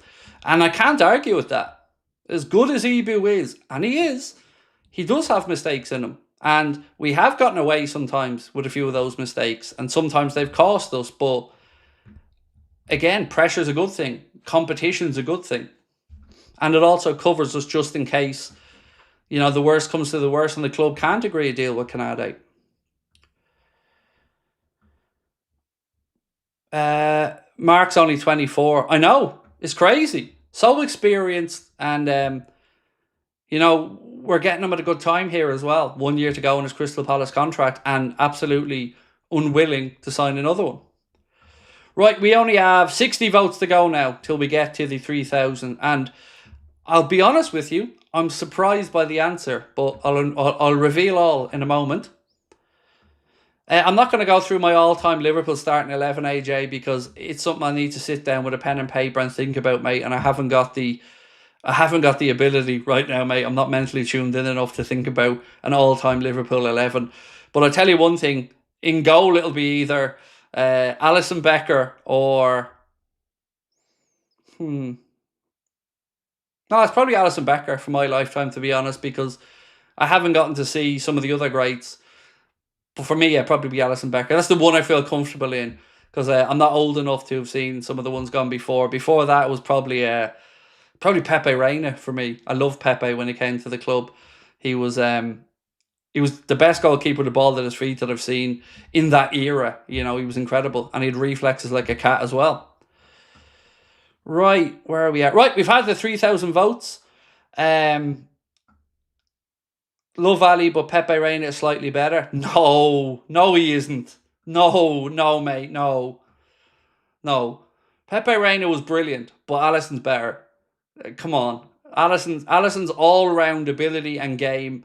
And I can't argue with that. As good as Ibu is, and he is, he does have mistakes in him. And we have gotten away sometimes with a few of those mistakes, and sometimes they've cost us. But again, pressure's a good thing. Competition's a good thing. And it also covers us just in case, the worst comes to the worst and the club can't agree a deal with Konate. Mark's only 24. I know. It's crazy. So experienced. And, we're getting him at a good time here as well. 1 year to go in his Crystal Palace contract and absolutely unwilling to sign another one. Right, we only have 60 votes to go now till we get to the 3,000. And I'll be honest with you, I'm surprised by the answer, but I'll reveal all in a moment. I'm not going to go through my all-time Liverpool starting 11, AJ, because it's something I need to sit down with a pen and paper and think about, mate. And I haven't got the ability right now, mate. I'm not mentally tuned in enough to think about an all-time Liverpool 11. But I'll tell you one thing: in goal, it'll be either Alisson Becker or no, it's probably Alisson Becker for my lifetime, to be honest, because I haven't gotten to see some of the other greats. But for me, it'd probably be Alisson Becker. That's the one I feel comfortable in, because I'm not old enough to have seen some of the ones gone before. Before that, it was probably Pepe Reina for me. I loved Pepe when he came to the club. He was the best goalkeeper with the ball at his feet that I've seen in that era. He was incredible, and he had reflexes like a cat as well. Right, where are we at? Right, we've had the 3,000 votes. Love Ali, but Pepe Reina is slightly better. No, he isn't. No, mate, no. Pepe Reina was brilliant, but Alisson's better. Come on. Alisson's all-round ability and game.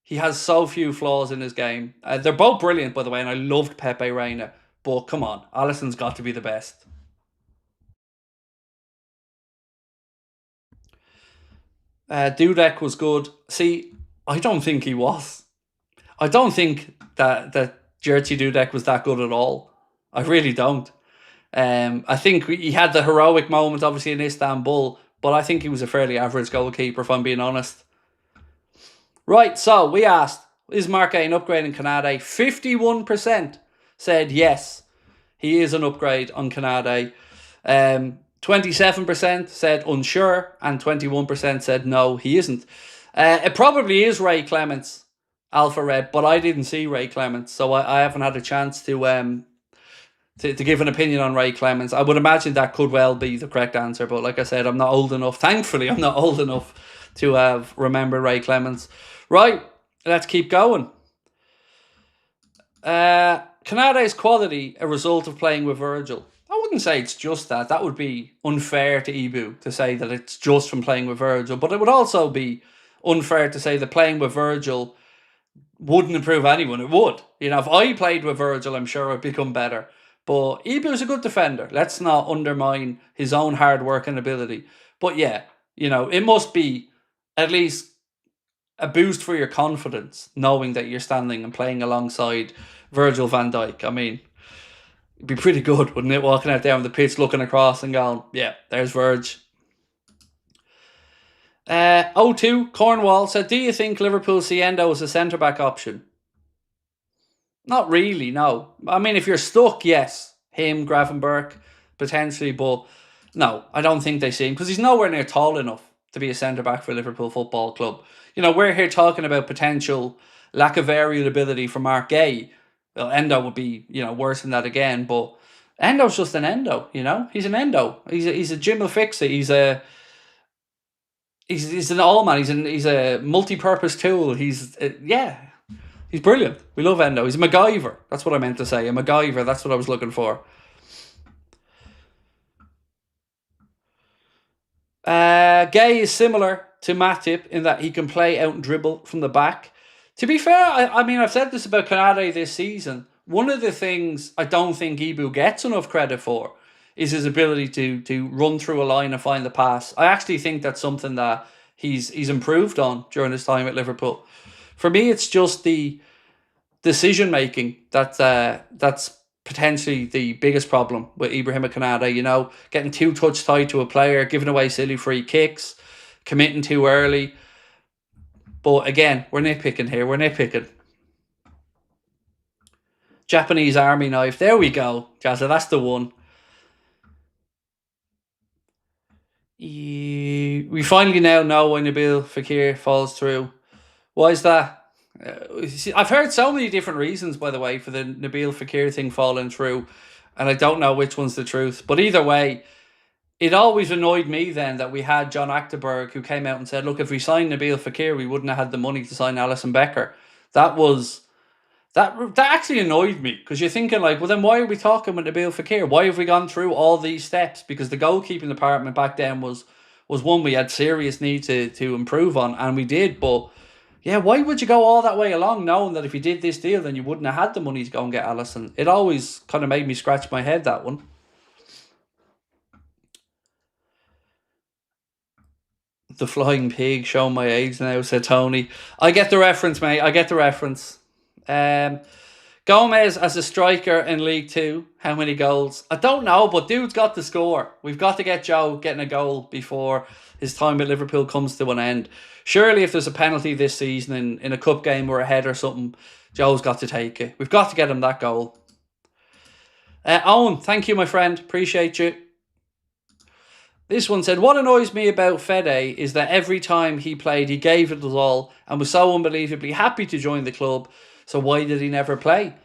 He has so few flaws in his game. They're both brilliant, by the way, and I loved Pepe Reina. But come on, Alisson's got to be the best. Dudek was good. See, I don't think he was. I don't think that Jerzy Dudek was that good at all. I really don't. I think he had the heroic moment, obviously, in Istanbul, but I think he was a fairly average goalkeeper, if I'm being honest. Right, so we asked, is Marc Guehi an upgrade in Konate? 51% said yes, he is an upgrade on Konate. 27% said unsure, and 21% said no, he isn't. It probably is Ray Clements, Alpha Red, but I didn't see Ray Clements, so I haven't had a chance to give an opinion on Ray Clements. I would imagine that could well be the correct answer, but like I said, I'm not old enough. Thankfully, I'm not old enough to have remembered Ray Clements. Right, let's keep going. Konate's quality a result of playing with Virgil? I wouldn't say it's just that. That would be unfair to Ibu to say that it's just from playing with Virgil, but it would also be unfair to say that playing with Virgil wouldn't improve anyone. It would. If I played with Virgil, I'm sure I'd become better. But Ibu's a good defender. Let's not undermine his own hard work and ability. But yeah, it must be at least a boost for your confidence knowing that you're standing and playing alongside Virgil van Dijk. I mean, it'd be pretty good, wouldn't it? Walking out there on the pitch, looking across and going, yeah, there's Virg. O2 Cornwall said, do you think Liverpool see Endo as a centre-back option? Not really, no. I mean, if you're stuck, yes. Him, Gravenberch, potentially, but no, I don't think they see him, because he's nowhere near tall enough to be a centre-back for Liverpool Football Club. We're here talking about potential lack of aerial ability for Marc Guehi. Well, Endo would be, worse than that again, but Endo's just an Endo, He's an Endo. He's a Jim will fix it. He's an all-man. He's a multi-purpose tool. He's brilliant. We love Endo. He's a MacGyver. That's what I meant to say. A MacGyver. That's what I was looking for. Guehi is similar to Matip in that he can play out and dribble from the back. To be fair, I mean, I've said this about Konate this season. One of the things I don't think Ibu gets enough credit for is his ability to run through a line and find the pass. I actually think that's something that he's improved on during his time at Liverpool. For me, it's just the decision making that's potentially the biggest problem with Ibrahim Konate. Getting too touch tight to a player, giving away silly free kicks, committing too early. But again, we're nitpicking here. We're nitpicking. Japanese army knife. There we go, Jazza. That's the one. We finally now know when Nabil Fekir falls through. Why is that? I've heard so many different reasons, by the way, for the Nabil Fekir thing falling through, and I don't know which one's the truth. But either way, it always annoyed me then that we had John Achterberg who came out and said, look, if we signed Nabil Fekir, we wouldn't have had the money to sign Alisson Becker. That actually annoyed me, because you're thinking like, well, then why are we talking with Nabil Fekir? Why have we gone through all these steps? Because the goalkeeping department back then was one we had serious need to improve on, and we did. But yeah, why would you go all that way along knowing that if you did this deal, then you wouldn't have had the money to go and get Alisson? It always kind of made me scratch my head, that one. The flying pig, showing my age now, said Tony. I get the reference, mate. I get the reference. Gomez as a striker in League Two, how many goals? I don't know, but dude's got to score. We've got to get Joe getting a goal before his time at Liverpool comes to an end. Surely if there's a penalty this season in a cup game or a head or something, Joe's got to take it. We've got to get him that goal. Owen, thank you, my friend. Appreciate you. This one said, what annoys me about Fede is that every time he played, he gave it his all and was so unbelievably happy to join the club. So why did he never play?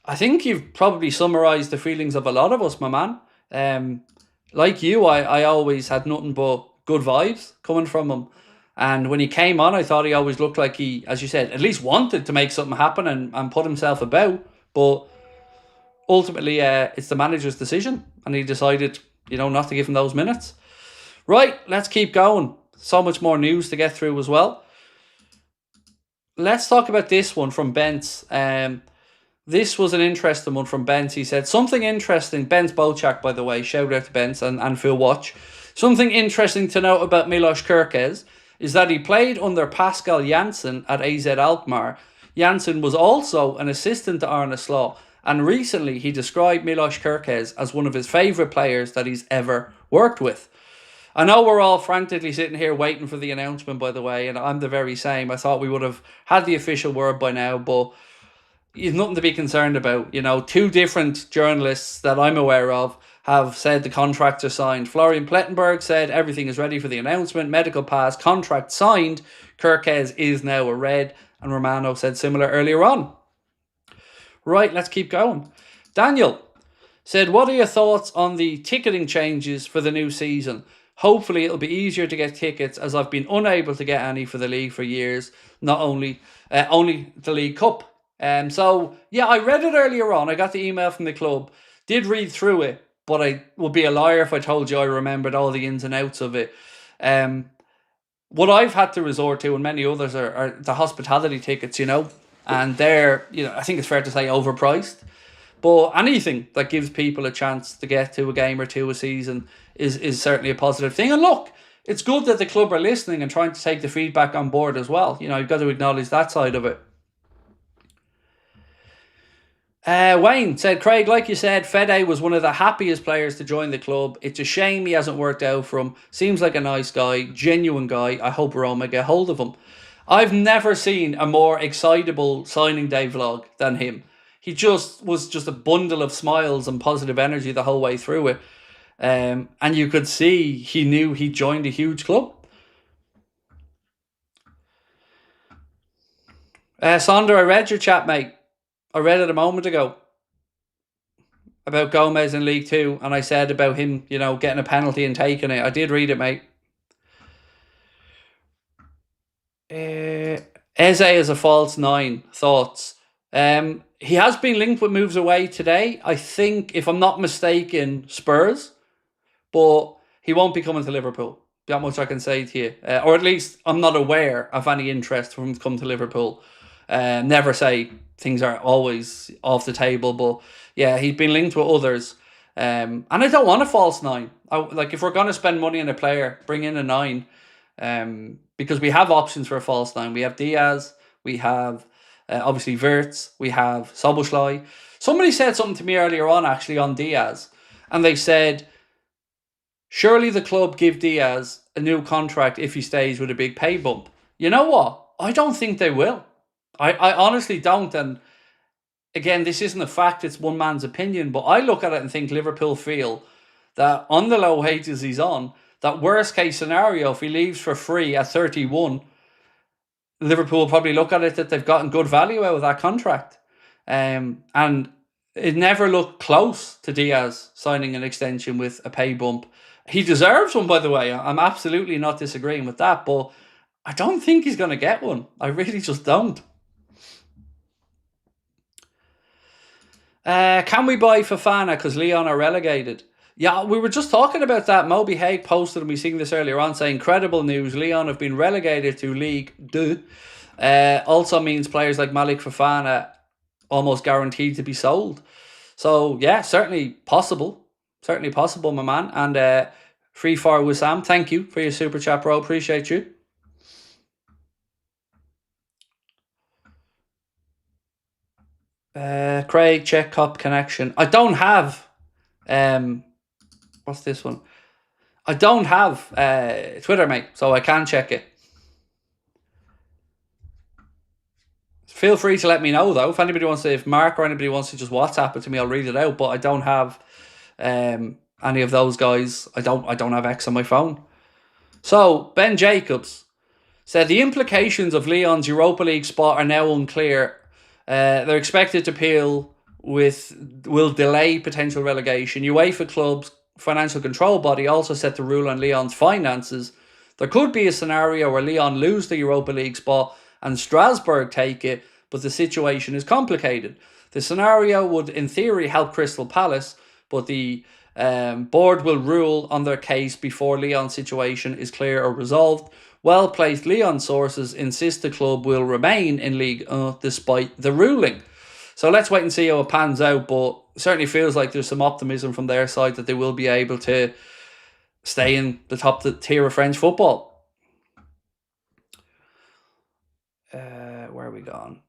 I think you've probably summarised the feelings of a lot of us, my man. Like you, I always had nothing but good vibes coming from him. And when he came on, I thought he always looked like he, as you said, at least wanted to make something happen and put himself about. But ultimately, it's the manager's decision. And he decided, not to give him those minutes. Right, let's keep going. So much more news to get through as well. Let's talk about this one from Bence. This was an interesting one from Bence. He said, something interesting. Bence Bolchak, by the way. Shout out to Bence and Phil Watch. Something interesting to note about Milos Kerkez is that he played under Pascal Janssen at AZ Alkmaar. Janssen was also an assistant to Arne Slot. And recently he described Milos Kerkez as one of his favourite players that he's ever worked with. I know we're all frantically sitting here waiting for the announcement, by the way, and I'm the very same. I thought we would have had the official word by now, but you've nothing to be concerned about. Two different journalists that I'm aware of have said the contracts are signed. Florian Plettenberg said everything is ready for the announcement, medical pass, contract signed. Kerkez is now a Red, and Romano said similar earlier on. Right, let's keep going. Daniel said, what are your thoughts on the ticketing changes for the new season? Hopefully it'll be easier to get tickets, as I've been unable to get any for the league for years. Not only the League Cup. So yeah, I read it earlier on. I got the email from the club. Did read through it, but I would be a liar if I told you I remembered all the ins and outs of it. What I've had to resort to, and many others, are the hospitality tickets. And they're, I think it's fair to say, overpriced. But anything that gives people a chance to get to a game or two a season is certainly a positive thing. And look, it's good that the club are listening and trying to take the feedback on board as well. You've got to acknowledge that side of it. Wayne said, Craig, like you said, Fede was one of the happiest players to join the club. It's a shame he hasn't worked out for him. Seems like a nice guy, genuine guy. I hope Roma get hold of him. I've never seen a more excitable signing day vlog than him. He was just a bundle of smiles and positive energy the whole way through it. And you could see he knew he joined a huge club. Sonder, I read your chat, mate. I read it a moment ago about Gomez in League Two, and I said about him, getting a penalty and taking it. I did read it, mate. Eze is a false nine. Thoughts? He has been linked with moves away today. I think, if I'm not mistaken, Spurs, but he won't be coming to Liverpool. That much I can say to you. Or at least I'm not aware of any interest for him to come to Liverpool. Never say things are always off the table, but yeah, he's been linked with others. And I don't want a false nine. If we're going to spend money on a player, bring in a nine. Because we have options for a false nine. We have Diaz, we have obviously Wirtz, we have Szoboszlai. Somebody said something to me earlier on, actually, on Diaz, and they said, surely the club give Diaz a new contract if he stays with a big pay bump. You know what? I don't think they will. I honestly don't, and again, this isn't a fact, it's one man's opinion, but I look at it and think Liverpool feel that on the low wages he's on, that worst case scenario, if he leaves for free at 31, Liverpool will probably look at it that they've gotten good value out of that contract. And it never looked close to Diaz signing an extension with a pay bump. He deserves one, by the way. I'm absolutely not disagreeing with that, but I don't think he's going to get one. I really just don't. Can we buy Fofana because Lyon are relegated? Yeah, we were just talking about that. Moby Haig posted, and we seen this earlier on, saying incredible news. Lyon have been relegated to League 2. Also means players like Malik Fofana almost guaranteed to be sold. So, yeah, certainly possible. Certainly possible, my man. And Free Fire Wissam, thank you for your super chat, bro. Appreciate you. Craig, check cop connection. I don't have... what's this one? I don't have Twitter, mate, so I can check it. Feel free to let me know, though. If anybody wants to, if Mark or anybody wants to just WhatsApp it to me, I'll read it out. But I don't have any of those guys. I don't have X on my phone. So Ben Jacobs said the implications of Lyon's Europa League spot are now unclear. They're expected to appeal will delay potential relegation. UEFA clubs financial control body also set to rule on Lyon's finances. There could be a scenario where Lyon lose the Europa League spot and Strasbourg take it, but the situation is complicated. The scenario would, in theory, help Crystal Palace, but the board will rule on their case before Lyon's situation is clear or resolved. Well-placed Lyon sources insist the club will remain in League 1 despite the ruling. So let's wait and see how it pans out, but it certainly feels like there's some optimism from their side that they will be able to stay in the top tier of French football. Where are we gone?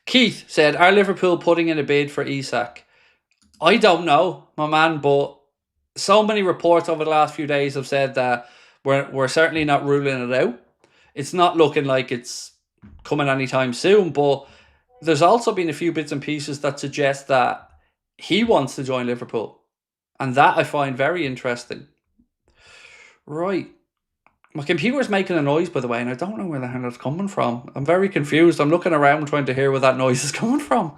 Keith said, are Liverpool putting in a bid for Isak? I don't know, my man, but so many reports over the last few days have said that we're certainly not ruling it out. It's not looking like it's coming anytime soon, but there's also been a few bits and pieces that suggest that he wants to join Liverpool. And that I find very interesting. Right. My computer's making a noise, by the way, and I don't know where the hell it's coming from. I'm very confused. I'm looking around trying to hear where that noise is coming from.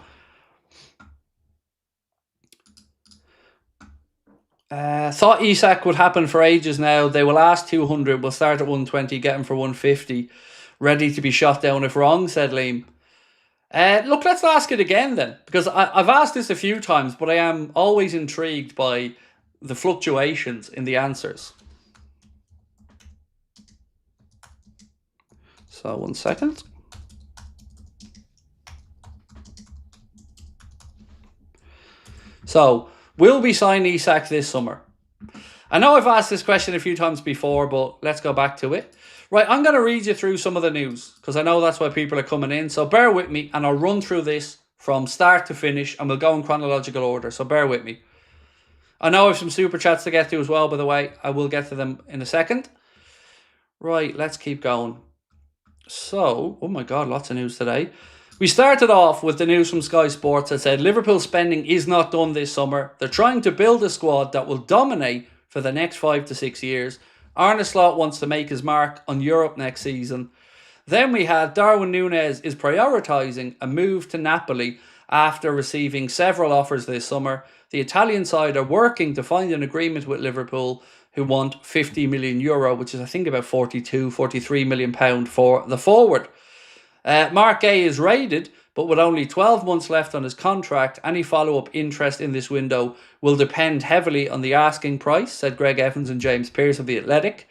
Thought Isak would happen for ages now. They will ask 200. We'll start at 120, get him for 150. Ready to be shot down if wrong, said Liam. Look, let's ask it again then, because I've asked this a few times, but I am always intrigued by the fluctuations in the answers. So 1 second. So, will we sign Isak this summer? I know I've asked this question a few times before, but let's go back to it. Right, I'm going to read you through some of the news, because I know that's why people are coming in. So bear with me, and I'll run through this from start to finish, and we'll go in chronological order. So bear with me. I know I have some super chats to get to as well, by the way. I will get to them in a second. Right, let's keep going. So, oh my God, lots of news today. We started off with the news from Sky Sports that said Liverpool spending is not done this summer. They're trying to build a squad that will dominate for the next 5 to 6 years. Arne Slot wants to make his mark on Europe next season. Then we had Darwin Nunez is prioritising a move to Napoli after receiving several offers this summer. The Italian side are working to find an agreement with Liverpool, who want €50 million, which is I think about 43 million pound for the forward. Marc Guehi is raided, but with only 12 months left on his contract, any follow-up interest in this window will depend heavily on the asking price, said Greg Evans and James Pearce of The Athletic.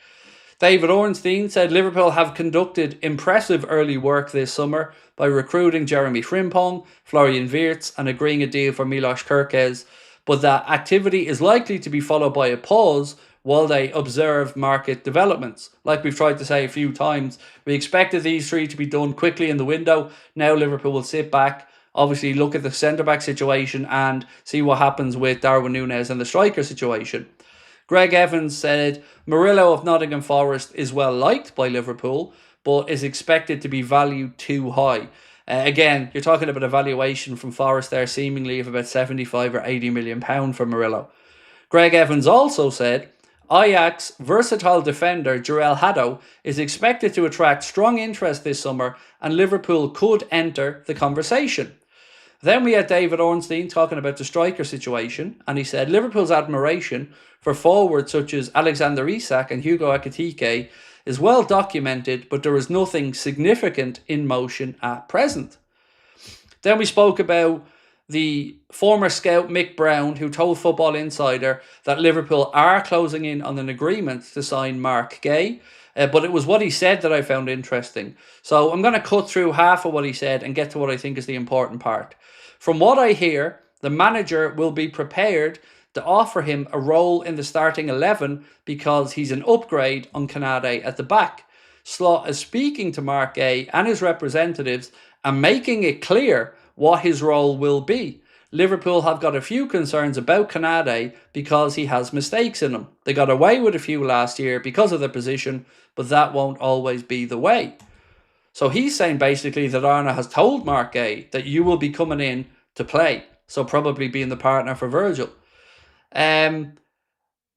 David Ornstein said Liverpool have conducted impressive early work this summer by recruiting Jeremy Frimpong, Florian Wirtz and agreeing a deal for Milos Kerkez, but that activity is likely to be followed by a pause while they observe market developments. Like we've tried to say a few times, we expected these three to be done quickly in the window. Now Liverpool will sit back, obviously look at the centre-back situation and see what happens with Darwin Nunez and the striker situation. Greg Evans said, Murillo of Nottingham Forest is well liked by Liverpool, but is expected to be valued too high. Again, you're talking about a valuation from Forest there seemingly of about 75 or 80 million pound for Murillo. Greg Evans also said, Ajax versatile defender Jurel Haddo is expected to attract strong interest this summer, and Liverpool could enter the conversation. Then we had David Ornstein talking about the striker situation, and he said Liverpool's admiration for forwards such as Alexander Isak and Hugo Ekitike is well documented, but there is nothing significant in motion at present. Then we spoke about the former scout Mick Brown, who told Football Insider that Liverpool are closing in on an agreement to sign Marc Guehi. But it was what he said that I found interesting. So I'm going to cut through half of what he said and get to what I think is the important part. From what I hear, the manager will be prepared to offer him a role in the starting 11 because he's an upgrade on Konate at the back. Slot is speaking to Marc Guehi and his representatives and making it clear what his role will be. Liverpool have got a few concerns about Konate because he has mistakes in him. They got away with a few last year because of their position, but that won't always be the way. So he's saying basically that Arna has told Marc Guehi that you will be coming in to play. So probably being the partner for Virgil.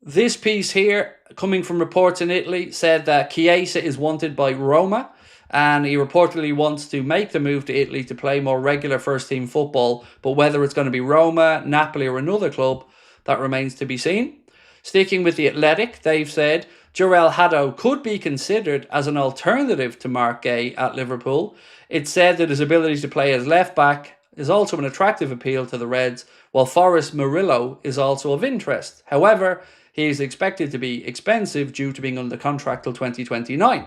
This piece here, coming from reports in Italy, said that Chiesa is wanted by Roma, and he reportedly wants to make the move to Italy to play more regular first-team football, but whether it's going to be Roma, Napoli or another club, that remains to be seen. Sticking with the Athletic, they've said Jurel Haddo could be considered as an alternative to Marc Guehi at Liverpool. It's said that his ability to play as left-back is also an attractive appeal to the Reds, while Forrest Murillo is also of interest. However, he is expected to be expensive due to being under contract till 2029.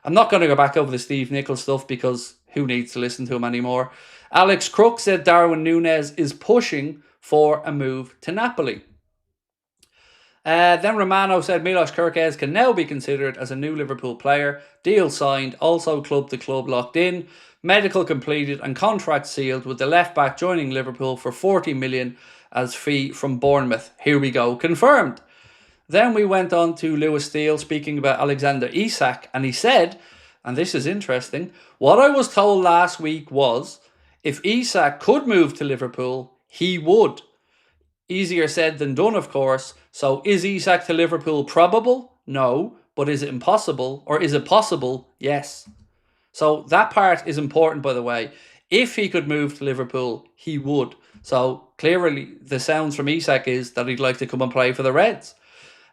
I'm not going to go back over the Steve Nicol stuff because who needs to listen to him anymore. Alex Crook said Darwin Nunez is pushing for a move to Napoli. Then Romano said Milos Kerkez can now be considered as a new Liverpool player. Deal signed, also club to club locked in. Medical completed and contract sealed with the left back joining Liverpool for 40 million as fee from Bournemouth. Here we go, confirmed. Then we went on to Lewis Steele speaking about Alexander Isak, and he said, and this is interesting, what I was told last week was if Isak could move to Liverpool, he would. Easier said than done, of course. So is Isak to Liverpool probable? No. But is it impossible? Or is it possible? Yes. So that part is important, by the way. If he could move to Liverpool, he would. So clearly the sounds from Isak is that he'd like to come and play for the Reds.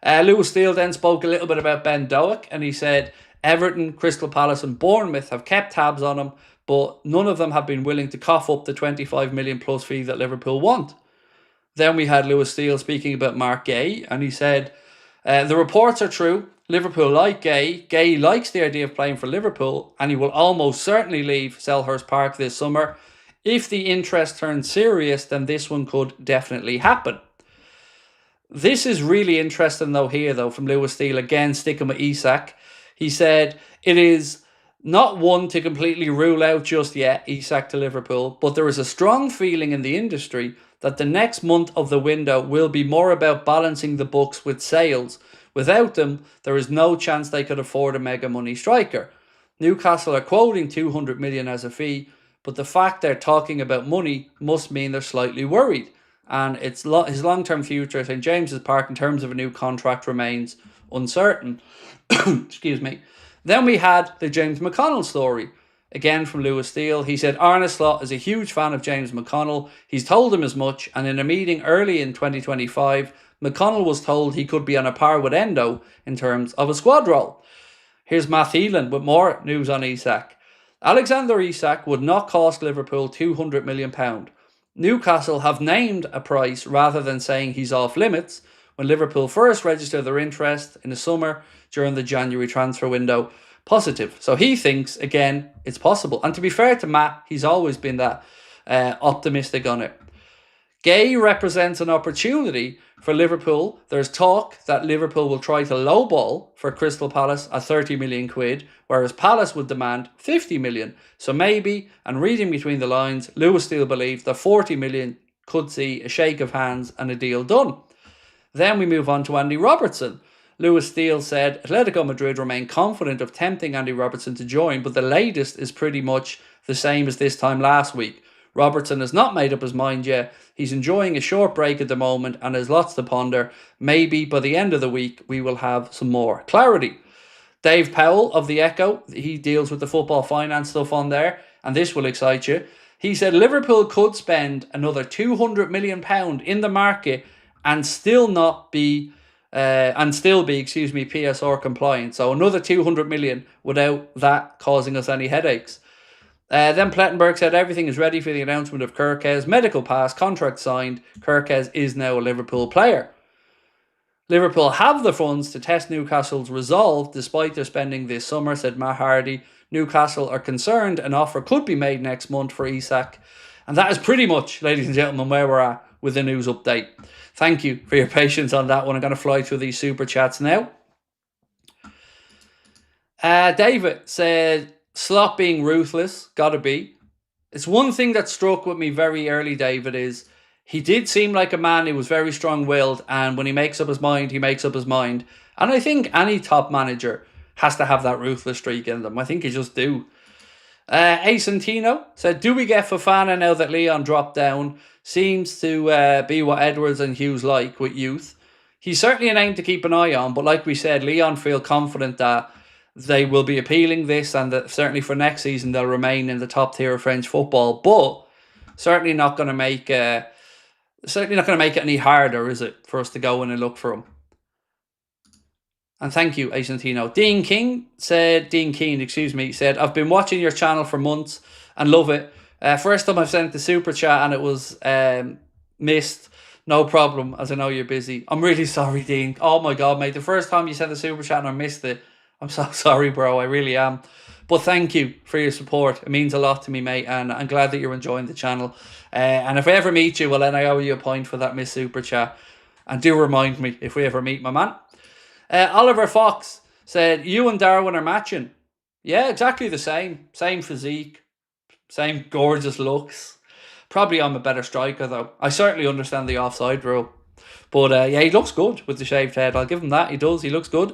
Lewis Steele then spoke a little bit about Ben Doak, and he said Everton, Crystal Palace and Bournemouth have kept tabs on him, but none of them have been willing to cough up the 25 million plus fee that Liverpool want. Then we had Lewis Steele speaking about Marc Guehi, and he said, the reports are true. Liverpool like Guehi. Guehi likes the idea of playing for Liverpool, and he will almost certainly leave Selhurst Park this summer. If the interest turns serious, then this one could definitely happen. This is really interesting though from Lewis Steele, again sticking with Isak. He said it is not one to completely rule out just yet, Isak to Liverpool, but there is a strong feeling in the industry that the next month of the window will be more about balancing the books with sales. Without them, there is no chance they could afford a mega money striker. Newcastle are quoting 200 million as a fee, but the fact they're talking about money must mean they're slightly worried. And his long-term future at St James's Park in terms of a new contract remains uncertain. Excuse me. Then we had the James McConnell story. Again from Lewis Steele. He said Arne Slot is a huge fan of James McConnell. He's told him as much, and in a meeting early in 2025, McConnell was told he could be on a par with Endo in terms of a squad role. Here's Matt Thielen with more news on Isak. Alexander Isak would not cost Liverpool £200 million. Newcastle have named a price rather than saying he's off limits when Liverpool first registered their interest in the summer during the January transfer window. Positive. So he thinks, again, it's possible. And to be fair to Matt, he's always been that optimistic on it. Guehi represents an opportunity for Liverpool. There's talk that Liverpool will try to lowball for Crystal Palace at 30 million quid, whereas Palace would demand 50 million. So maybe, and reading between the lines, Lewis Steele believes that 40 million could see a shake of hands and a deal done. Then we move on to Andy Robertson. Lewis Steele said Atletico Madrid remain confident of tempting Andy Robertson to join, but the latest is pretty much the same as this time last week. Robertson has not made up his mind yet. He's enjoying a short break at the moment and has lots to ponder. Maybe by the end of the week, we will have some more clarity. Dave Powell of the Echo, he deals with the football finance stuff on there, and this will excite you. He said Liverpool could spend another £200 million in the market and still be PSR compliant. So another 200 million without that causing us any headaches. Then Plettenberg said everything is ready for the announcement of Kerkez. Medical pass, contract signed. Kerkez is now a Liverpool player. Liverpool have the funds to test Newcastle's resolve despite their spending this summer, said Matt Hardy. Newcastle are concerned an offer could be made next month for Isak. And that is pretty much, ladies and gentlemen, where we're at with the news update. Thank you for your patience on that one. I'm going to fly through these super chats now. David said, Slot being ruthless, gotta be. It's one thing that struck with me very early, David, is he did seem like a man who was very strong-willed, and when he makes up his mind, he makes up his mind. And I think any top manager has to have that ruthless streak in them. I think you just do. Asantino said, do we get Fofana now that Lyon dropped down? Seems to be what Edwards and Hughes like with youth. He's certainly a name to keep an eye on, but like we said, Lyon feel confident that they will be appealing this, and that certainly for next season they'll remain in the top tier of French football. But certainly not going to make it any harder, is it, for us to go in and look for him? And thank you, Asantino. Dean Keane said, I've been watching your channel for months and love it. First time I've sent the super chat and it was missed. No problem, as I know you're busy. I'm really sorry, Dean. Oh my God, mate. The first time you sent the super chat and I missed it. I'm so sorry, bro. I really am. But thank you for your support. It means a lot to me, mate. And I'm glad that you're enjoying the channel. And if I ever meet you, well, then I owe you a point for that missed super chat. And do remind me if we ever meet, my man. Oliver Fox said, you and Darwin are matching. Yeah, exactly the same. Same physique. Same gorgeous looks. Probably I'm a better striker, though. I certainly understand the offside rule. But yeah, he looks good with the shaved head. I'll give him that. He does. He looks good.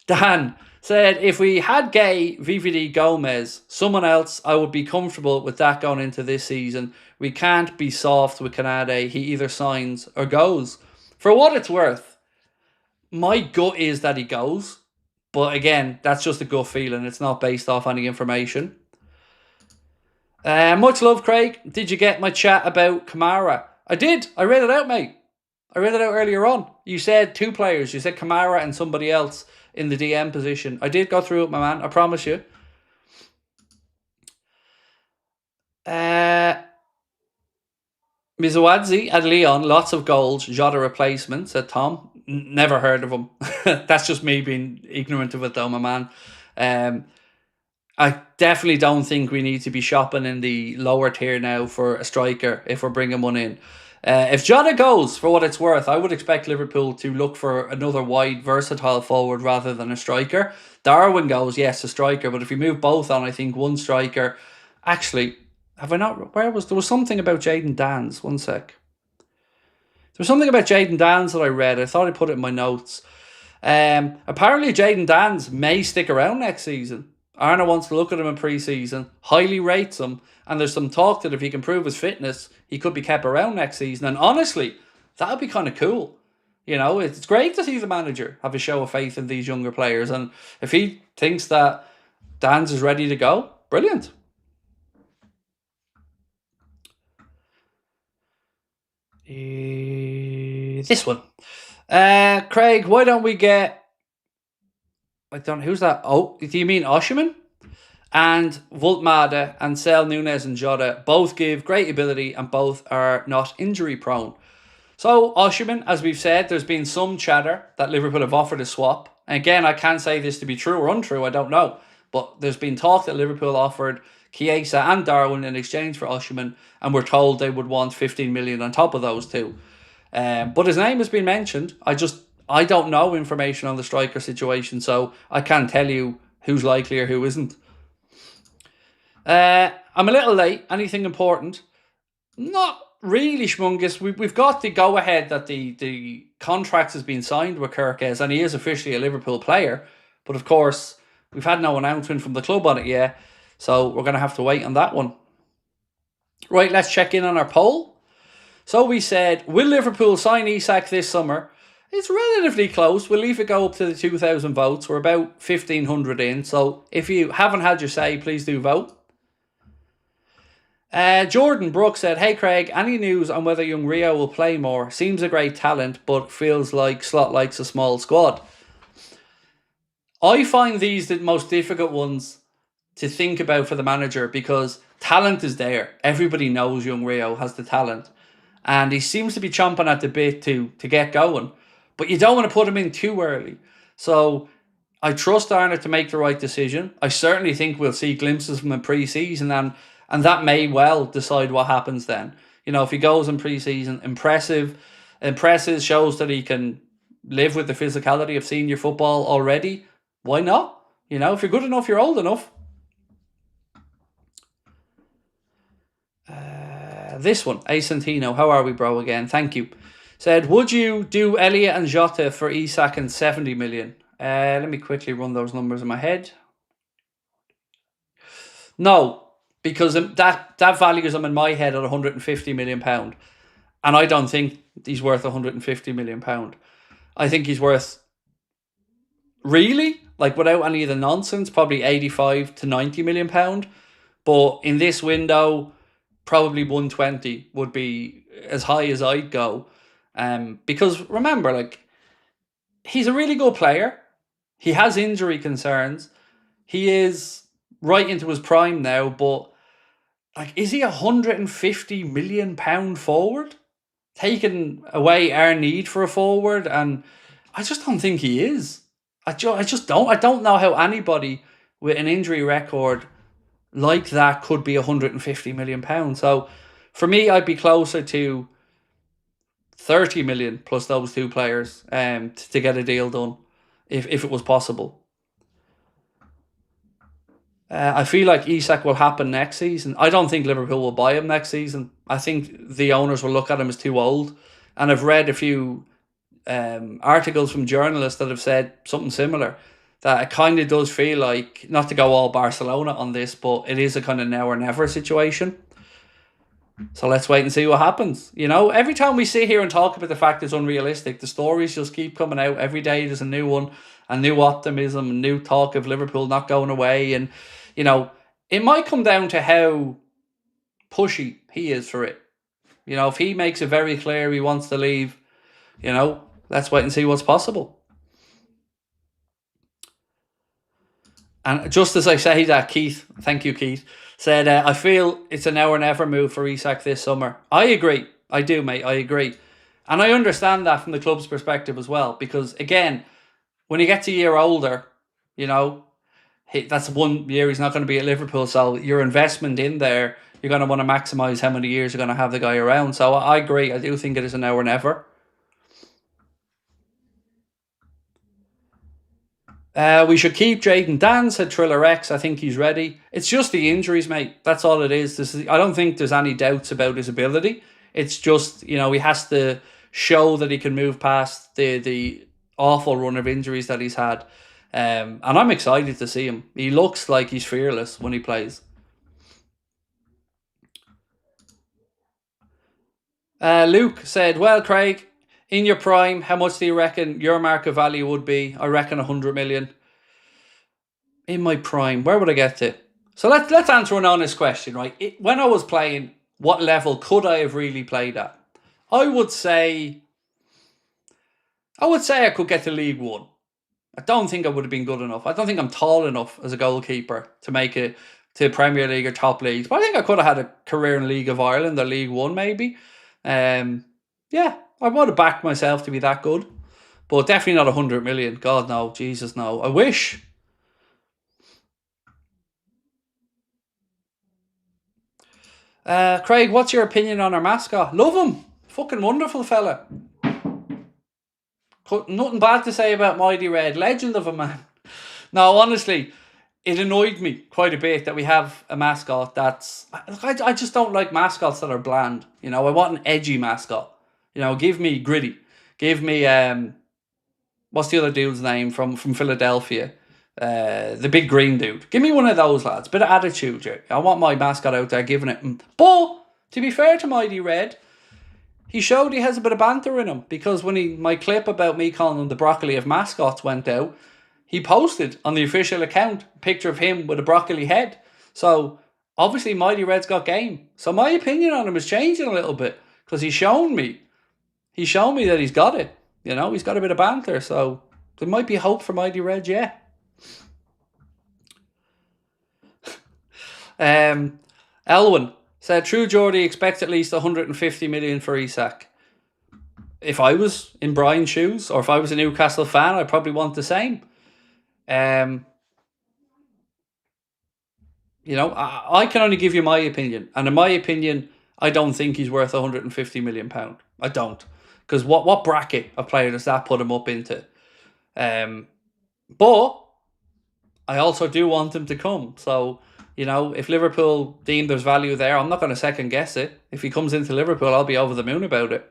Dan said, if we had Guehi, VVD, Gomez, someone else, I would be comfortable with that going into this season. We can't be soft with Konate. He either signs or goes. For what it's worth, my gut is that he goes. But again, that's just a gut feeling. It's not based off any information. Much love, Craig. Did you get my chat about Kamara? I did. I read it out, mate. I read it out earlier on. You said two players. You said Kamara and somebody else in the DM position. I did go through it, my man. I promise you. Mizoadzi at Lyon, lots of goals. Jota replacement, said Tom. Never heard of him. That's just me being ignorant of it, though, my man. I definitely don't think we need to be shopping in the lower tier now for a striker if we're bringing one in. If Jota goes, for what it's worth, I would expect Liverpool to look for another wide, versatile forward rather than a striker. Darwin goes, yes, a striker, but if we move both on, I think one striker. Actually, have I not? There was something about Jayden Danns. One sec. There was something about Jayden Danns that I read. I thought I put it in my notes. Apparently, Jayden Danns may stick around next season. Arna wants to look at him in pre-season, highly rates him, and there's some talk that if he can prove his fitness, he could be kept around next season. And honestly, that would be kind of cool. You know, it's great to see the manager have a show of faith in these younger players. And if he thinks that Danns is ready to go, brilliant. This one. Craig, why don't we get... I don't know, who's that? Oh, do you mean Osherman? And Voltmade and sell Nunez and Jota both give great ability and both are not injury prone. So Osherman, as we've said, there's been some chatter that Liverpool have offered a swap. And again, I can't say this to be true or untrue, I don't know. But there's been talk that Liverpool offered Chiesa and Darwin in exchange for Osherman, and we're told they would want 15 million on top of those two. But his name has been mentioned. I don't know information on the striker situation, so I can't tell you who's likely or who isn't. I'm a little late. Anything important? Not really, Schmungus. We've got the go-ahead that the contract has been signed with Kerkez, and he is officially a Liverpool player. But of course, we've had no announcement from the club on it yet, so we're going to have to wait on that one. Right, let's check in on our poll. So we said, will Liverpool sign Isak this summer? It's relatively close. We'll leave it go up to the 2,000 votes. We're about 1,500 in. So if you haven't had your say, please do vote. Jordan Brooks said, hey Craig, any news on whether young Rio will play more? Seems a great talent, but feels like Slot likes a small squad. I find these the most difficult ones to think about for the manager because talent is there. Everybody knows young Rio has the talent. And he seems to be chomping at the bit to get going. But you don't want to put him in too early. So I trust Arnott to make the right decision. I certainly think we'll see glimpses from him pre-season, and that may well decide what happens then. You know, if he goes in pre-season, impresses, shows that he can live with the physicality of senior football already, why not? You know, if you're good enough, you're old enough. This one, A Santino, how are we, bro, again? Thank you. Said, would you do Elliott and Jota for Isak and 70 million? Let me quickly run those numbers in my head. No, because that values him in my head at £150 million. And I don't think he's worth £150 million. I think he's worth, really, like without any of the nonsense, probably 85 to 90 million pound. But in this window, probably 120 would be as high as I'd go. Because remember, like, he's a really good player. He has injury concerns. He is right into his prime now, but like, is he £150 million forward? Taking away our need for a forward, and I just don't think he is. I just don't. I don't know how anybody with an injury record like that could be £150 million. So for me, I'd be closer to 30 million plus those two players to get a deal done if it was possible. I feel like Isak will happen next season. I don't think Liverpool will buy him next season. I think the owners will look at him as too old. And I've read a few articles from journalists that have said something similar. That it kind of does feel like, not to go all Barcelona on this, but it is a kind of now or never situation. So let's wait and see what happens. You know, every time we sit here and talk about the fact it's unrealistic, the stories just keep coming out. Every day there's a new one, a new optimism, a new talk of Liverpool not going away. And, you know, it might come down to how pushy he is for it. You know, if he makes it very clear he wants to leave, you know, let's wait and see what's possible. And just as I say that, Keith, thank you, Keith, said, I feel it's a now or never move for Isak this summer. I agree. I do, mate. I agree. And I understand that from the club's perspective as well. Because, again, when he gets a year older, you know, that's 1 year he's not going to be at Liverpool. So your investment in there, you're going to want to maximise how many years you're going to have the guy around. So I agree. I do think it is a now or never. We should keep Jayden. Dan said Triller X. I think he's ready. It's just the injuries, mate. That's all it is. I don't think there's any doubts about his ability. It's just, you know, he has to show that he can move past the awful run of injuries that he's had. And I'm excited to see him. He looks like he's fearless when he plays. Luke said, well, Craig, in your prime, how much do you reckon your market value would be? I reckon 100 million. In my prime, where would I get to? So let's answer an honest question, right? When I was playing, what level could I have really played at? I would say I could get to League One. I don't think I would have been good enough. I don't think I'm tall enough as a goalkeeper to make it to Premier League or top leagues. But I think I could have had a career in League of Ireland or League One, maybe. Yeah, I would have backed myself to be that good. But definitely not 100 million. God, no. Jesus, no. I wish. Craig, what's your opinion on our mascot? Love him. Fucking wonderful fella. Nothing bad to say about Mighty Red. Legend of a man. No, honestly, it annoyed me quite a bit that we have a mascot that's... I just don't like mascots that are bland. You know, I want an edgy mascot. You know, give me Gritty. Give me... what's the other dude's name from Philadelphia? The big green dude. Give me one of those lads. Bit of attitude. I want my mascot out there giving it. But To be fair to Mighty Red, he showed he has a bit of banter in him, because when my clip about me calling him the broccoli of mascots went out, he posted on the official account a picture of him with a broccoli head. So obviously Mighty Red's got game. So my opinion on him is changing a little bit, because he's shown me that he's got it. You know, he's got a bit of banter. So there might be hope for Mighty Red, yeah. Elwin said, True Geordie expects at least 150 million for Isak. If I was in Brian's shoes, or if I was a Newcastle fan, I'd probably want the same. You know, I can only give you my opinion. And in my opinion, I don't think he's worth £150 million. I don't. Because what bracket of player does that put him up into? But I also do want him to come. So, you know, if Liverpool deem there's value there, I'm not going to second guess it. If he comes into Liverpool, I'll be over the moon about it.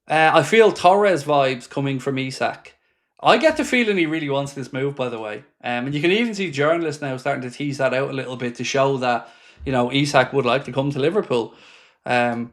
I feel Torres vibes coming from Isak. I get the feeling he really wants this move, by the way. And you can even see journalists now starting to tease that out a little bit to show that, you know, Isak would like to come to Liverpool. And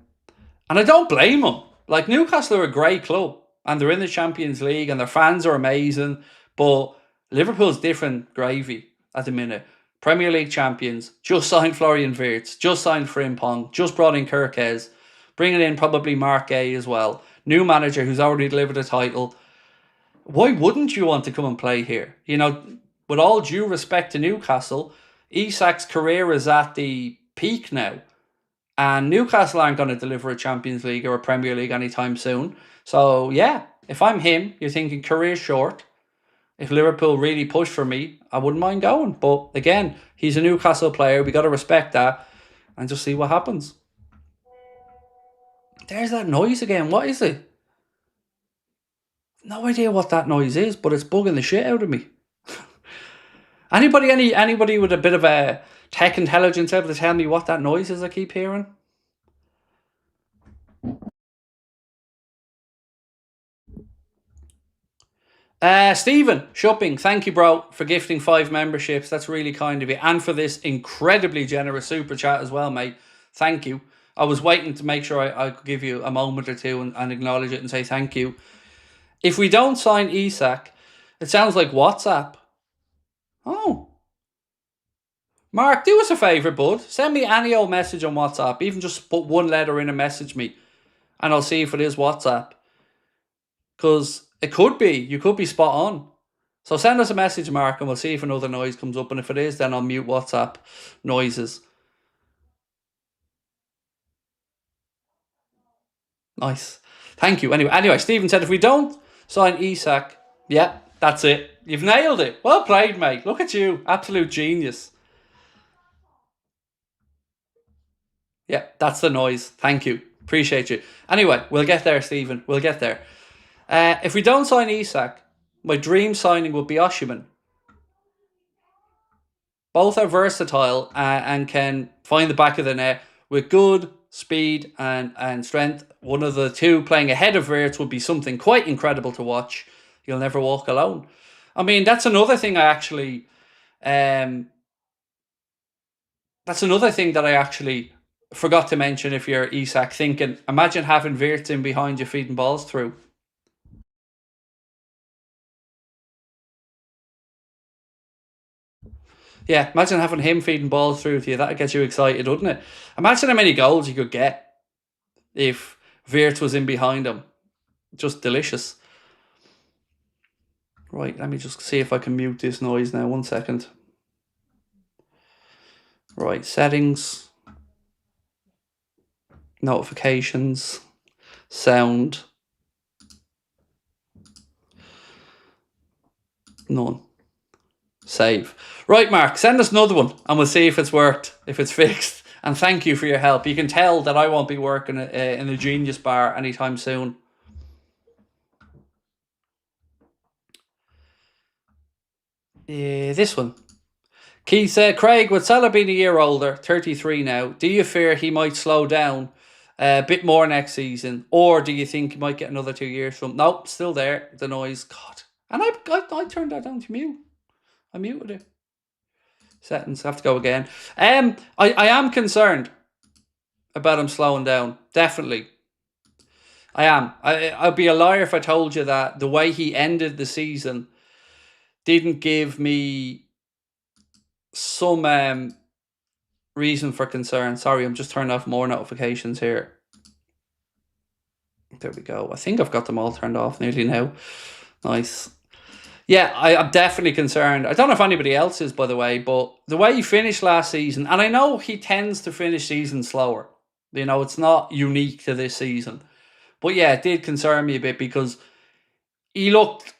I don't blame him. Like, Newcastle are a great club, and they're in the Champions League, and their fans are amazing. But Liverpool's different gravy at the minute. Premier League champions, just signed Florian Wirtz, just signed Frimpong, just brought in Kerkez, bringing in probably Marc Guehi as well. New manager who's already delivered a title. Why wouldn't you want to come and play here? You know, with all due respect to Newcastle, Isak's career is at the peak now. And Newcastle aren't going to deliver a Champions League or a Premier League anytime soon. So, yeah, if I'm him, you're thinking career short. If Liverpool really push for me, I wouldn't mind going. But, again, he's a Newcastle player. We got to respect that and just see what happens. There's that noise again. What is it? No idea what that noise is, but it's bugging the shit out of me. Anybody with a bit of a tech intelligence able to tell me what that noise is I keep hearing? Stephen Shopping, thank you, bro, for gifting 5 memberships. That's really kind of you. And for this incredibly generous super chat as well, mate. Thank you. I was waiting to make sure I could give you a moment or two and acknowledge it and say thank you. If we don't sign Isak, it sounds like WhatsApp. Oh. Mark, do us a favour, bud. Send me any old message on WhatsApp. Even just put one letter in and message me. And I'll see if it is WhatsApp. Because it could be. You could be spot on. So send us a message, Mark, and we'll see if another noise comes up. And if it is, then I'll mute WhatsApp noises. Nice. Thank you. Anyway, Stephen said, if we don't sign Isak, yeah, that's it. You've nailed it. Well played, mate. Look at you. Absolute genius. Yeah, that's the noise. Thank you. Appreciate you. Anyway, we'll get there, Stephen. We'll get there. If we don't sign Isak, my dream signing would be Osimhen. Both are versatile and can find the back of the net with good speed and strength. One of the two playing ahead of Wirtz would be something quite incredible to watch. You'll never walk alone. I mean, that's another thing I actually... that's another thing that I actually forgot to mention if you're Isak, thinking, imagine having Wirtz in behind you feeding balls through. Yeah, imagine having him feeding balls through to you. That'd get you excited, wouldn't it? Imagine how many goals you could get if Wirtz was in behind him. Just delicious. Right, let me just see if I can mute this noise now. 1 second. Right, settings. Notifications. Sound. None. Save. Right, Mark, send us another one and we'll see if it's worked, if it's fixed. And thank you for your help. You can tell that I won't be working in the Genius Bar anytime soon. This one. Keith said, Craig, with Salah being a year older, 33 now, do you fear he might slow down a bit more next season? Or do you think he might get another 2 years from... Nope, still there, the noise. God. And I turned that down to mute. I muted it. Settings, have to go again. I am concerned about him slowing down. Definitely. I am. I'd be a liar if I told you that the way he ended the season didn't give me some reason for concern. Sorry, I'm just turning off more notifications here. There we go. I think I've got them all turned off nearly now. Nice. Yeah, I'm definitely concerned. I don't know if anybody else is, by the way, but the way he finished last season, and I know he tends to finish seasons slower. You know, it's not unique to this season. But yeah, it did concern me a bit because he looked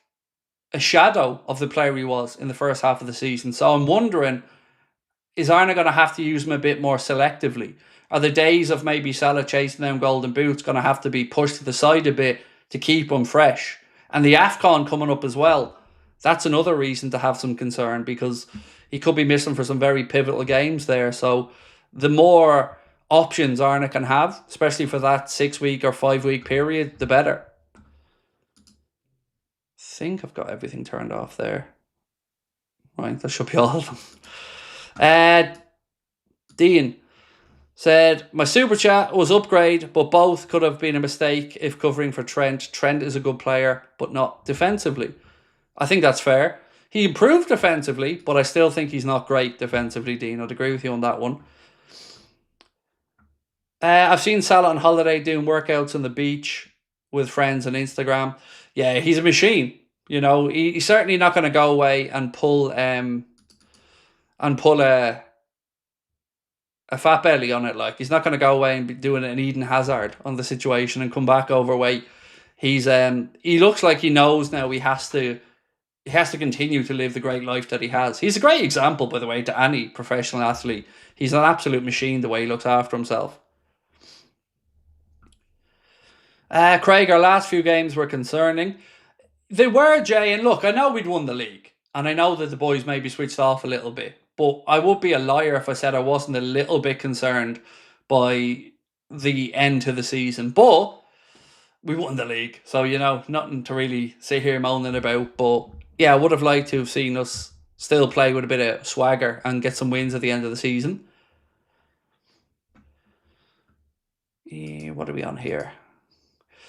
a shadow of the player he was in the first half of the season. So I'm wondering, is Arne going to have to use him a bit more selectively? Are the days of maybe Salah chasing down golden boots going to have to be pushed to the side a bit to keep him fresh? And the AFCON coming up as well. That's another reason to have some concern because he could be missing for some very pivotal games there. So the more options Arne can have, especially for that 6-week or 5-week period, the better. I think I've got everything turned off there. Right, that should be all of them. Dean said, my super chat was upgrade, but both could have been a mistake if covering for Trent. Trent is a good player, but not defensively. I think that's fair. He improved defensively, but I still think he's not great defensively, Dean. I'd agree with you on that one. I've seen Salah on holiday doing workouts on the beach with friends on Instagram. Yeah, he's a machine. You know, he's certainly not going to go away and pull a fat belly on it. Like, he's not going to go away and be doing an Eden Hazard on the situation and come back overweight. He's he looks like he knows now he has to continue to live the great life that he has. He's a great example, by the way, to any professional athlete. He's an absolute machine the way he looks after himself. Craig, our last few games were concerning. They were, Jay, and look, I know we'd won the league, and I know that the boys maybe switched off a little bit, but I would be a liar if I said I wasn't a little bit concerned by the end to the season. But we won the league, so, you know, nothing to really sit here moaning about. But yeah, I would have liked to have seen us still play with a bit of swagger and get some wins at the end of the season. What are we on here?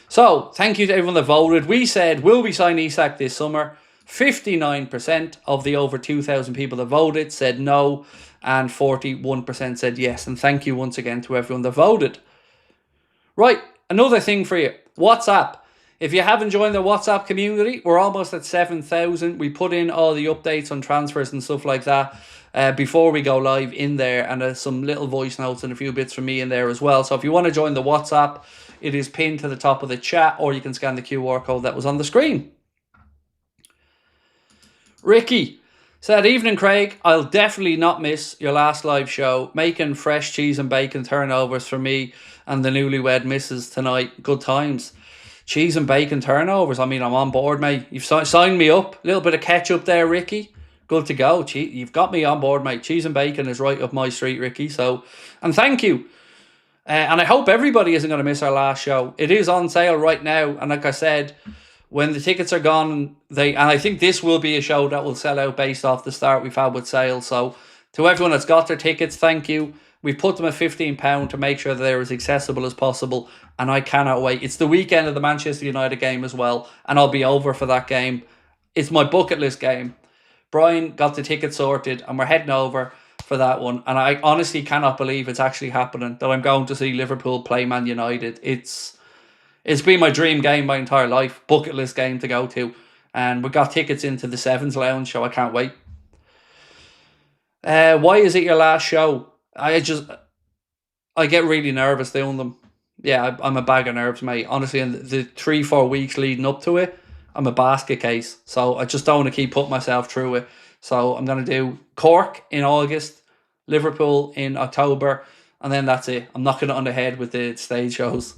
So, thank you to everyone that voted. We said, will we sign Isak this summer? 59% of the over 2,000 people that voted said no, and 41% said yes. And thank you once again to everyone that voted. Right, another thing for you. WhatsApp. If you haven't joined the WhatsApp community, we're almost at 7,000. We put in all the updates on transfers and stuff like that before we go live in there. And some little voice notes and a few bits from me in there as well. So if you want to join the WhatsApp, it is pinned to the top of the chat, or you can scan the QR code that was on the screen. Ricky said, evening, Craig. I'll definitely not miss your last live show. Making fresh cheese and bacon turnovers for me and the newlywed missus tonight. Good times. Cheese and bacon turnovers. I mean, I'm on board, mate. You've signed me up. A little bit of ketchup there, Ricky. Good to go. You've got me on board, mate. Cheese and bacon is right up my street, Ricky. So, and thank you. And I hope everybody isn't going to miss our last show. It is on sale right now. And like I said, when the tickets are gone, and I think this will be a show that will sell out based off the start we've had with sales. So to everyone that's got their tickets, thank you. We've put them at £15 to make sure that they're as accessible as possible. And I cannot wait. It's the weekend of the Manchester United game as well. And I'll be over for that game. It's my bucket list game. Brian got the ticket sorted and we're heading over for that one. And I honestly cannot believe it's actually happening, that I'm going to see Liverpool play Man United. It's been my dream game my entire life, bucket list game to go to. And we got tickets into the Sevens Lounge, so I can't wait. Why is it your last show? I get really nervous doing them. Yeah, I'm a bag of nerves, mate. Honestly, in the 3-4 weeks leading up to it, I'm a basket case. So I just don't want to keep putting myself through it. So I'm going to do Cork in August, Liverpool in October, and then that's it. I'm knocking it on the head with the stage shows.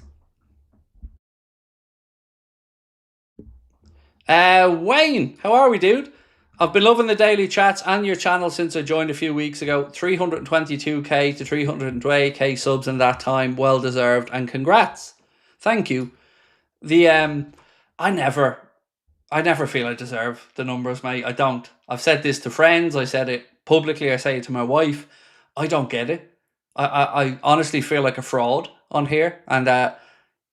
Wayne, how are we, dude? I've been loving the daily chats and your channel since I joined a few weeks ago. 322k to 328k subs in that time. Well deserved, and congrats. Thank you. I never I never feel I deserve the numbers, mate. I don't. I've said this to friends. I said it publicly. I say it to my wife. I don't get it. I honestly feel like a fraud on here. And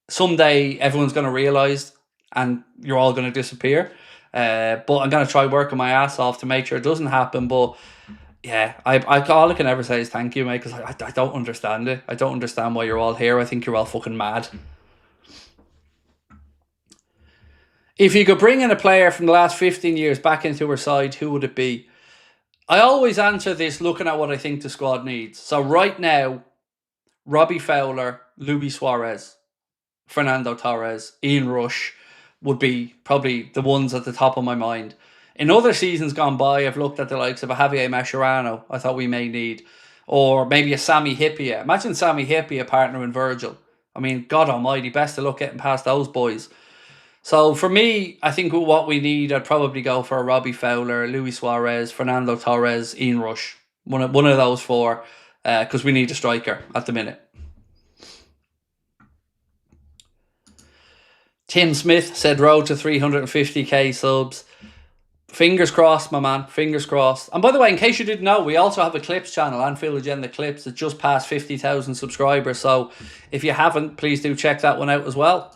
someday everyone's going to realise and you're all going to disappear. But I'm going to try working my ass off to make sure it doesn't happen. But yeah, all I can ever say is thank you, mate, because I don't understand it. I don't understand why you're all here. I think you're all fucking mad. If you could bring in a player from the last 15 years back into our side, who would it be? I always answer this looking at what I think the squad needs. So right now, Robbie Fowler, Luis Suarez, Fernando Torres, Ian Rush would be probably the ones at the top of my mind. In other seasons gone by, I've looked at the likes of a Javier Mascherano, I thought we may need. Or maybe a Sami Hyypiä. Imagine Sami Hyypiä partnering Virgil. I mean, God almighty, best of luck getting past those boys. So for me, I think what we need, I'd probably go for a Robbie Fowler, Luis Suarez, Fernando Torres, Ian Rush. One of those four, because we need a striker at the minute. Tim Smith said road to 350k subs. Fingers crossed, my man. Fingers crossed. And by the way, in case you didn't know, we also have a Clips channel, Anfield Agenda Clips. It's just past 50,000 subscribers. So if you haven't, please do check that one out as well.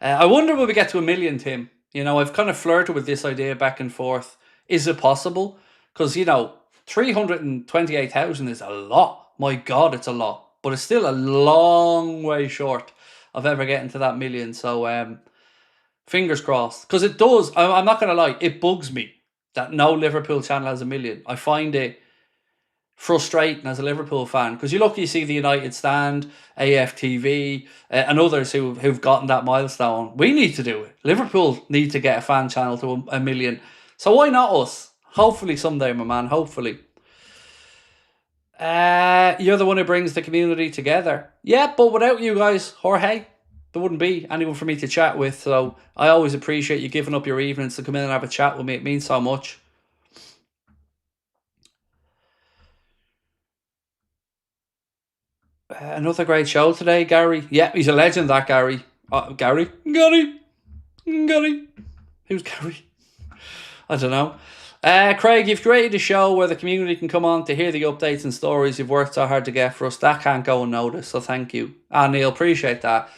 I wonder will we get to 1 million, Tim? You know, I've kind of flirted with this idea back and forth. Is it possible? Because, you know, 328,000 is a lot. My God, it's a lot. But it's still a long way short of ever getting to that million. So, fingers crossed. Because it does, I'm not going to lie, it bugs me that no Liverpool channel has 1 million. I find it frustrating as a Liverpool fan, because you see the United Stand, AFTV, and others who've gotten that milestone. We need to do it. Liverpool need to get a fan channel to 1 million. So why not us? Hopefully someday, my man. Hopefully. You're the one who brings the community together. Yeah, but without you guys, Jorge, there wouldn't be anyone for me to chat with. So I always appreciate you giving up your evenings to come in and have a chat with me. It means so much. Another great show today, Gary. Yeah, he's a legend, that Gary. Gary? Who's Gary? I don't know. Craig, you've created a show where the community can come on to hear the updates and stories you've worked so hard to get for us. That can't go unnoticed, so thank you. Neil, appreciate that.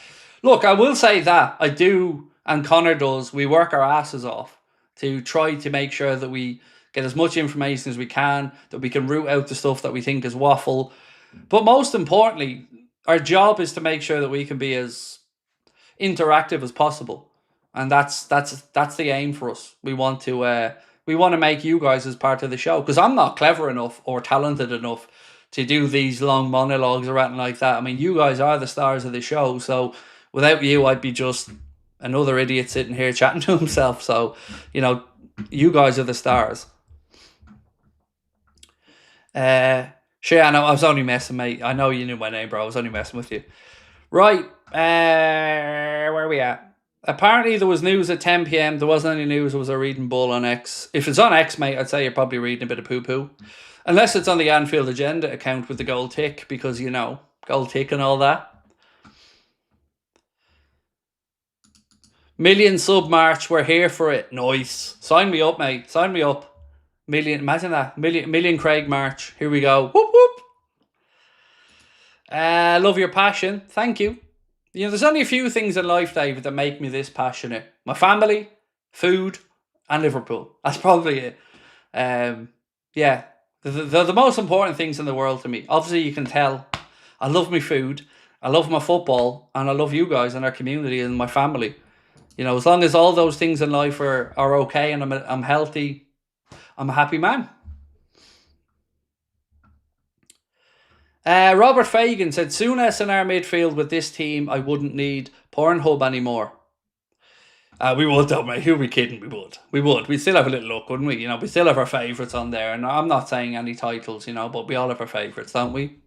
Look, I will say that I do, and Connor does, we work our asses off to try to make sure that we get as much information as we can, that we can root out the stuff that we think is waffle. But most importantly, our job is to make sure that we can be as interactive as possible, and that's the aim for us. We want to make you guys as part of the show, because I'm not clever enough or talented enough to do these long monologues or anything like that. I mean, you guys are the stars of the show, so without you, I'd be just another idiot sitting here chatting to himself. So, you know, you guys are the stars. Sure, I know, I was only messing, mate. I know you knew my name, bro. I was only messing with you. Right, where are we at? Apparently there was news at 10 p.m. There wasn't any news. It was a reading bull on X. If it's on X, mate, I'd say you're probably reading a bit of poo-poo. Unless it's on the Anfield Agenda account with the gold tick, because, you know, gold tick and all that. Million sub march, we're here for it. Nice. Sign me up, mate. Sign me up. Million, imagine that. Million Craig march. Here we go. Whoop whoop. Love your passion. Thank you. You know, there's only a few things in life, David, that make me this passionate. My family, food, and Liverpool. That's probably it. Yeah. They're the most important things in the world to me. Obviously, you can tell. I love my food. I love my football. And I love you guys and our community and my family. You know, as long as all those things in life are okay and I'm healthy, I'm a happy man. Robert Fagan said, soon as in our midfield with this team, I wouldn't need Pornhub anymore. We would though, mate. Who are we kidding? We would. We'd still have a little look, wouldn't we? You know, we still have our favourites on there. And I'm not saying any titles, you know, but we all have our favourites, don't we?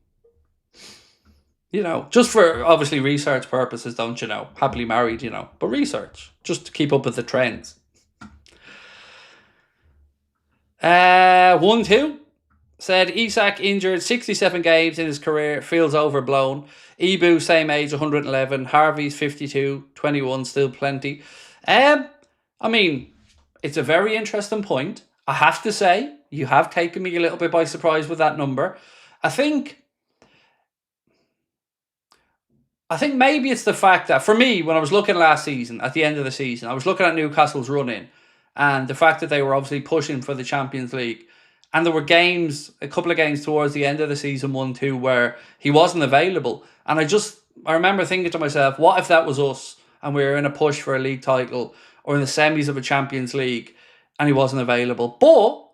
You know, just for obviously research purposes, don't you know? Happily married, you know. But research, just to keep up with the trends. 1-2 said Isak injured 67 games in his career, feels overblown. Ibu, same age, 111. Harvey's 52, 21, still plenty. I mean, It's a very interesting point. I have to say, you have taken me a little bit by surprise with that number. I think maybe it's the fact that, for me, when I was looking last season, at the end of the season, I was looking at Newcastle's run-in, and the fact that they were obviously pushing for the Champions League. And there were games, a couple of games towards the end of the season, 1-2, where he wasn't available. And I remember thinking to myself, what if that was us and we were in a push for a league title or in the semis of a Champions League and he wasn't available? But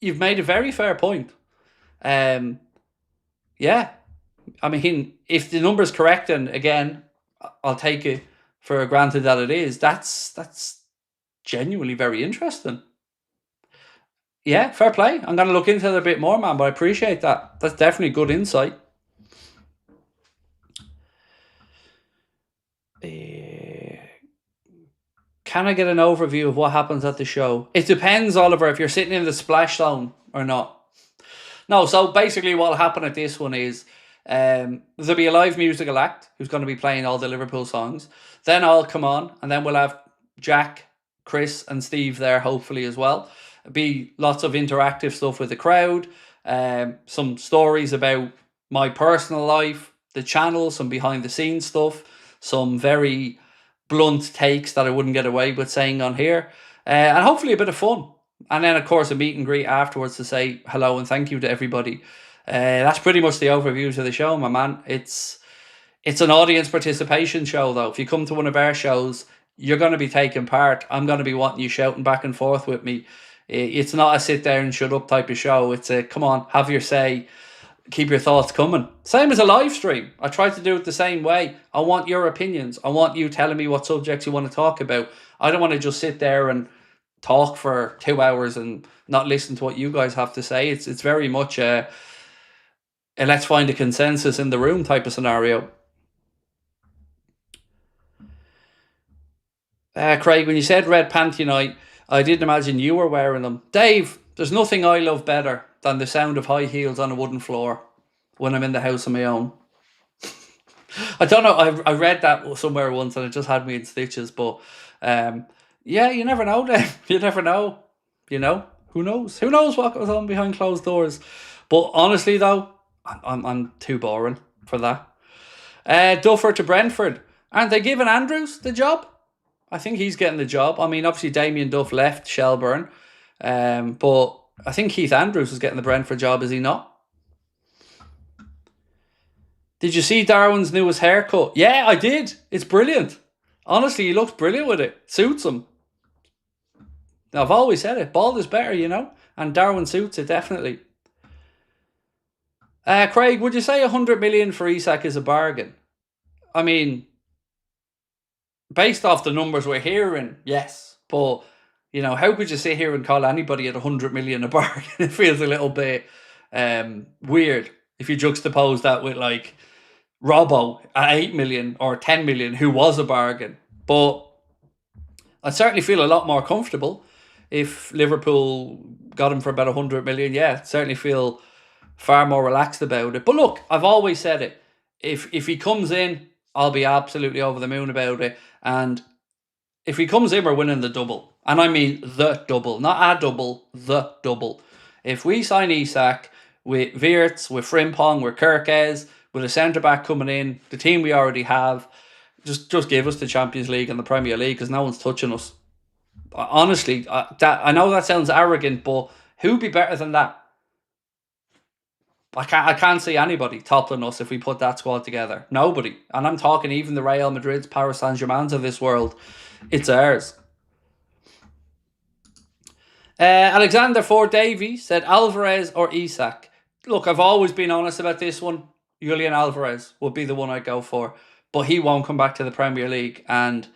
you've made a very fair point. Yeah. I mean, if the number's correct, and again, I'll take it for granted that it is, that's genuinely very interesting. Yeah, fair play. I'm going to look into it a bit more, man, but I appreciate that. That's definitely good insight. Can I get an overview of what happens at the show? It depends, Oliver, if you're sitting in the splash zone or not. No, so basically what will happen at this one is there'll be a live musical act who's going to be playing all the Liverpool songs. Then I'll come on, and then we'll have Jack, Chris and Steve there, hopefully, as well. Be lots of interactive stuff with the crowd, some stories about my personal life, the channel, some behind the scenes stuff, some very blunt takes that I wouldn't get away with saying on here, and hopefully a bit of fun. And then, of course, a meet and greet afterwards to say hello and thank you to everybody. That's pretty much the overviews of the show, my man. It's an audience participation show, though. If you come to one of our shows, you're going to be taking part. I'm going to be wanting you shouting back and forth with me. It's not a sit there and shut up type of show. It's a, come on, have your say, keep your thoughts coming. Same as a live stream. I try to do it the same way. I want your opinions. I want you telling me what subjects you want to talk about. I don't want to just sit there and talk for 2 hours and not listen to what you guys have to say. It's very much a let's find a consensus in the room type of scenario. Craig, when you said red panty night, I didn't imagine you were wearing them. Dave, there's nothing I love better than the sound of high heels on a wooden floor when I'm in the house on my own. I don't know, I read that somewhere once and it just had me in stitches, but yeah, you never know, Dave. You never know. You know, who knows? Who knows what goes on behind closed doors? But honestly, though, I'm too boring for that. Duffer to Brentford. Aren't they giving Andrews the job? I think he's getting the job. I mean, obviously Damien Duff left Shelbourne, but I think Keith Andrews is getting the Brentford job, is he not? Did you see Darwin's newest haircut? Yeah, I did. It's brilliant. Honestly, he looks brilliant with it. Suits him. Now, I've always said it. Bald is better, you know? And Darwin suits it, definitely. Craig, would you say 100 million for Isak is a bargain? I mean, based off the numbers we're hearing, yes. But, you know, how could you sit here and call anybody at 100 million a bargain? It feels a little bit weird if you juxtapose that with, like, Robbo at 8 million or 10 million, who was a bargain. But I'd certainly feel a lot more comfortable if Liverpool got him for about 100 million. Yeah, certainly feel far more relaxed about it. But look, I've always said it. If he comes in, I'll be absolutely over the moon about it. And if he comes in, we're winning the double. And I mean the double. Not a double, the double. If we sign Isak with Wirtz, with Frimpong, with Kerkez, with a centre-back coming in, the team we already have, just give us the Champions League and the Premier League because no one's touching us. Honestly, I know that sounds arrogant, but who'd be better than that? I can't see anybody toppling us if we put that squad together. Nobody. And I'm talking even the Real Madrid's, Paris Saint-Germain's of this world. It's ours. Alexander Ford Davies said Alvarez or Isak. Look, I've always been honest about this one. Julian Alvarez would be the one I'd go for. But he won't come back to the Premier League. And,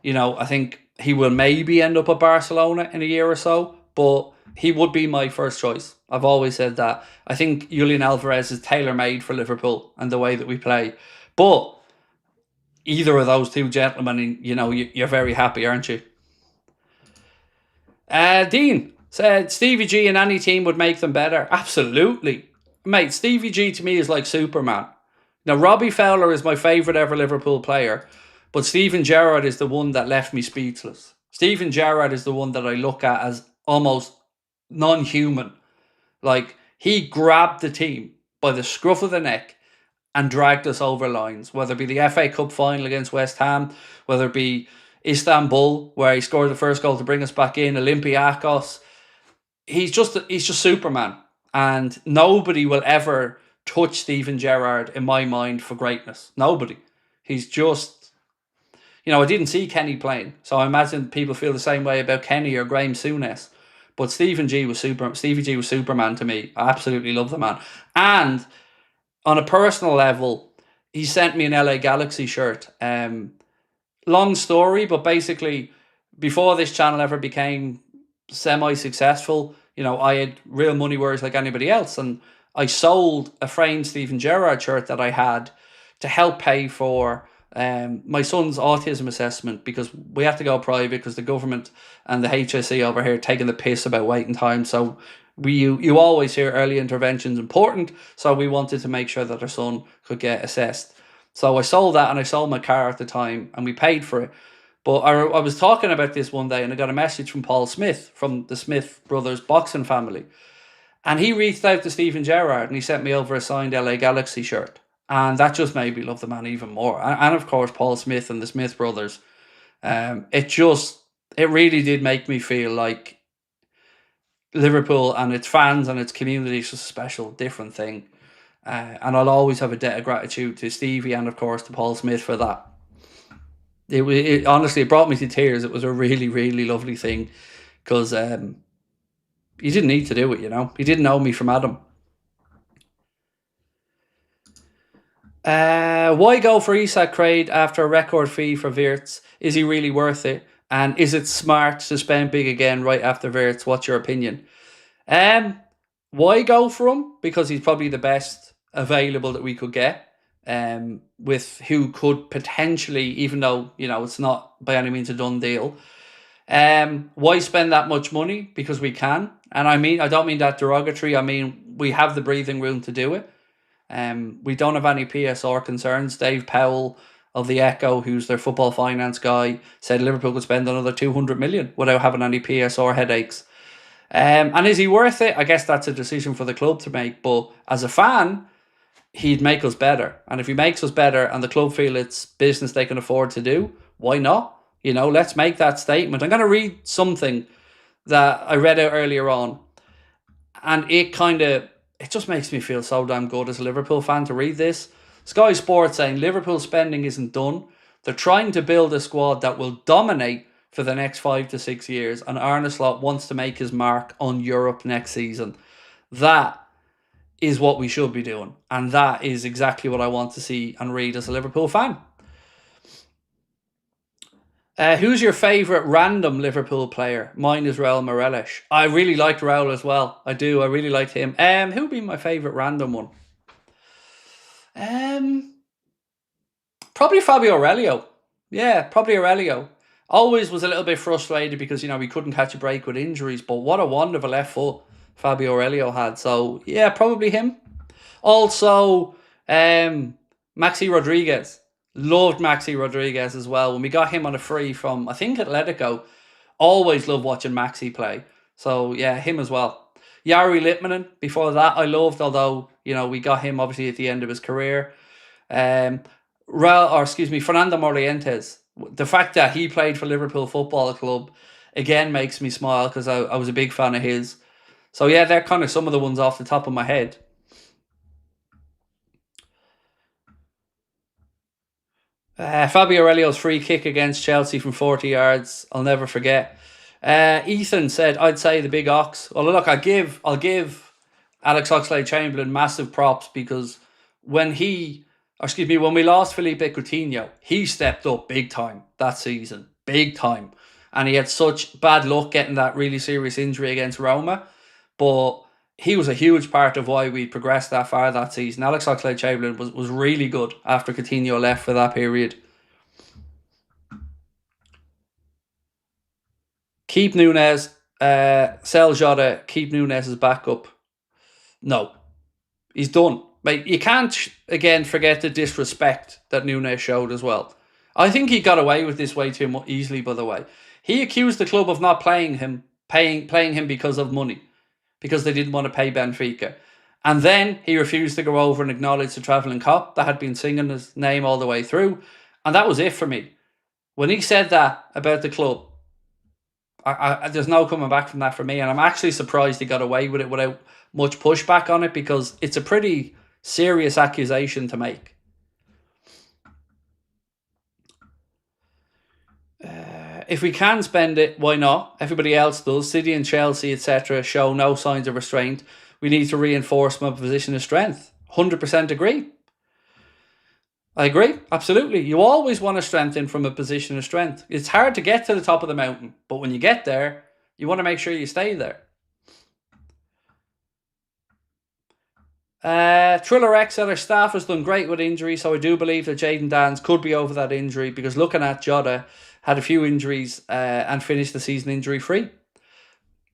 you know, I think he will maybe end up at Barcelona in a year or so. But he would be my first choice. I've always said that. I think Julian Alvarez is tailor-made for Liverpool and the way that we play. But either of those two gentlemen, you know, you're very happy, aren't you? Dean said Stevie G in any team would make them better. Absolutely. Mate, Stevie G to me is like Superman. Now, Robbie Fowler is my favourite ever Liverpool player, but Steven Gerrard is the one that left me speechless. Steven Gerrard is the one that I look at as almost non-human. Like, he grabbed the team by the scruff of the neck and dragged us over lines, whether it be the FA Cup final against West Ham, whether it be Istanbul, where he scored the first goal to bring us back in, Olympiacos. He's just Superman. And nobody will ever touch Steven Gerrard, in my mind, for greatness. Nobody. He's just... I didn't see Kenny playing, so I imagine people feel the same way about Kenny or Graham Souness. But Stevie G was Superman to me. I absolutely love the man. And on a personal level, he sent me an LA Galaxy shirt. Long story, but basically, before this channel ever became semi-successful, I had real money worries like anybody else, and I sold a framed Steven Gerrard shirt that I had to help pay for my son's autism assessment, because we have to go private because the government and the HSE over here are taking the piss about waiting time. So you always hear early intervention is important, so we wanted to make sure that our son could get assessed. So I sold that, and I sold my car at the time, and we paid for it. But I was talking about this one day, and I got a message from Paul Smith, from the Smith brothers boxing family. And he reached out to Steven Gerrard, and he sent me over a signed LA Galaxy shirt. And that just made me love the man even more. And of course, Paul Smith and the Smith brothers. It really did make me feel like Liverpool and its fans and its community is just a special, different thing. And I'll always have a debt of gratitude to Stevie and, of course, to Paul Smith for that. Honestly, it brought me to tears. It was a really, really lovely thing, because you didn't need to do it, You didn't know me from Adam. Why go for Isak, Craig, after a record fee for Wirtz? Is he really worth it? And is it smart to spend big again right after Wirtz? What's your opinion? Why go for him? Because he's probably the best available that we could get. With who could potentially, even though it's not by any means a done deal. Why spend that much money? Because we can. And I don't mean that derogatory. I mean, we have the breathing room to do it. We don't have any PSR concerns. Dave Powell of the Echo, who's their football finance guy, said Liverpool could spend another 200 million without having any PSR headaches. And is he worth it? I guess that's a decision for the club to make. But as a fan, he'd make us better. And if he makes us better and the club feel it's business they can afford to do, why not? Let's make that statement. I'm going to read something that I read out earlier on. And it just makes me feel so damn good as a Liverpool fan to read this. Sky Sports saying Liverpool spending isn't done. They're trying to build a squad that will dominate for the next 5 to 6 years, and Arne Slot wants to make his mark on Europe next season. That is what we should be doing, and that is exactly what I want to see and read as a Liverpool fan. Who's your favourite random Liverpool player? Mine is Raul Meireles. I really liked Raul as well. I do. I really liked him. Who would be my favourite random one? Probably Fabio Aurelio. Yeah, probably Aurelio. Always was a little bit frustrated because, we couldn't catch a break with injuries, but what a wonderful left foot Fabio Aurelio had. So, yeah, probably him. Also, Maxi Rodriguez. Loved Maxi Rodriguez as well. When we got him on a free from, I think, Atletico, always loved watching Maxi play. So, yeah, him as well. Jari Litmanen, before that, I loved, although, we got him obviously at the end of his career. Fernando Morientes. The fact that he played for Liverpool Football Club, again, makes me smile because I was a big fan of his. So, yeah, they're kind of some of the ones off the top of my head. Fabio Aurelio's free kick against Chelsea from 40 yards, I'll never forget. Ethan said, I'd say the big ox. Well, look, I'll give Alex Oxlade-Chamberlain massive props, because when we lost Felipe Coutinho, he stepped up big time that season. Big time. And he had such bad luck getting that really serious injury against Roma. But he was a huge part of why we progressed that far that season. Alex Oxlade-Chamberlain was really good after Coutinho left for that period. Keep Nunez. Sell Jota. Keep Nunez as backup. No. He's done. Mate, you can't, again, forget the disrespect that Nunez showed as well. I think he got away with this way too easily, by the way. He accused the club of not playing him because of money, because they didn't want to pay Benfica. And then he refused to go over and acknowledge the travelling cop that had been singing his name all the way through. And that was it for me. When he said that about the club, there's no coming back from that for me. And I'm actually surprised he got away with it without much pushback on it, because it's a pretty serious accusation to make. If we can spend it, why not? Everybody else does. City and Chelsea, etc., show no signs of restraint. We need to reinforce from a position of strength. 100% agree. I agree, absolutely. You always want to strengthen from a position of strength. It's hard to get to the top of the mountain, but when you get there, you want to make sure you stay there. Thriller X said our staff has done great with injury, so I do believe that Jadon Danns could be over that injury, because looking at Jota, had a few injuries and finished the season injury-free.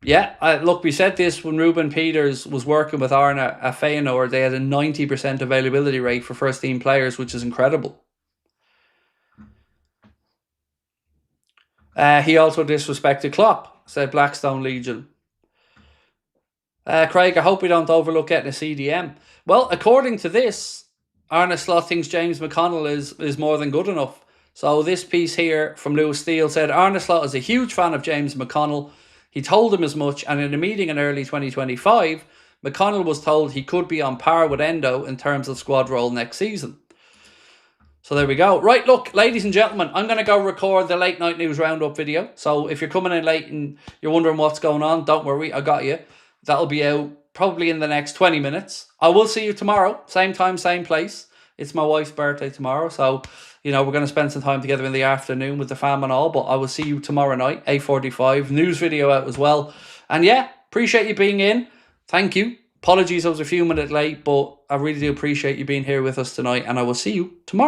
Yeah, look, we said this when Ruben Peters was working with Arne at Feyenoord. They had a 90% availability rate for first-team players, which is incredible. He also disrespected Klopp, said Blackstone Legion. Craig, I hope we don't overlook getting a CDM. Well, according to this, Arne Slot thinks James McConnell is more than good enough. So this piece here from Lewis Steele said, Arne Slot is a huge fan of James McConnell. He told him as much, and in a meeting in early 2025, McConnell was told he could be on par with Endo in terms of squad role next season. So there we go. Right, look, ladies and gentlemen, I'm going to go record the late night news roundup video. So if you're coming in late and you're wondering what's going on, don't worry, I got you. That'll be out probably in the next 20 minutes. I will see you tomorrow, same time, same place. It's my wife's birthday tomorrow, so we're going to spend some time together in the afternoon with the fam and all, but I will see you tomorrow night, 8:45. News video out as well. And yeah, appreciate you being in. Thank you. Apologies I was a few minutes late, but I really do appreciate you being here with us tonight, and I will see you tomorrow.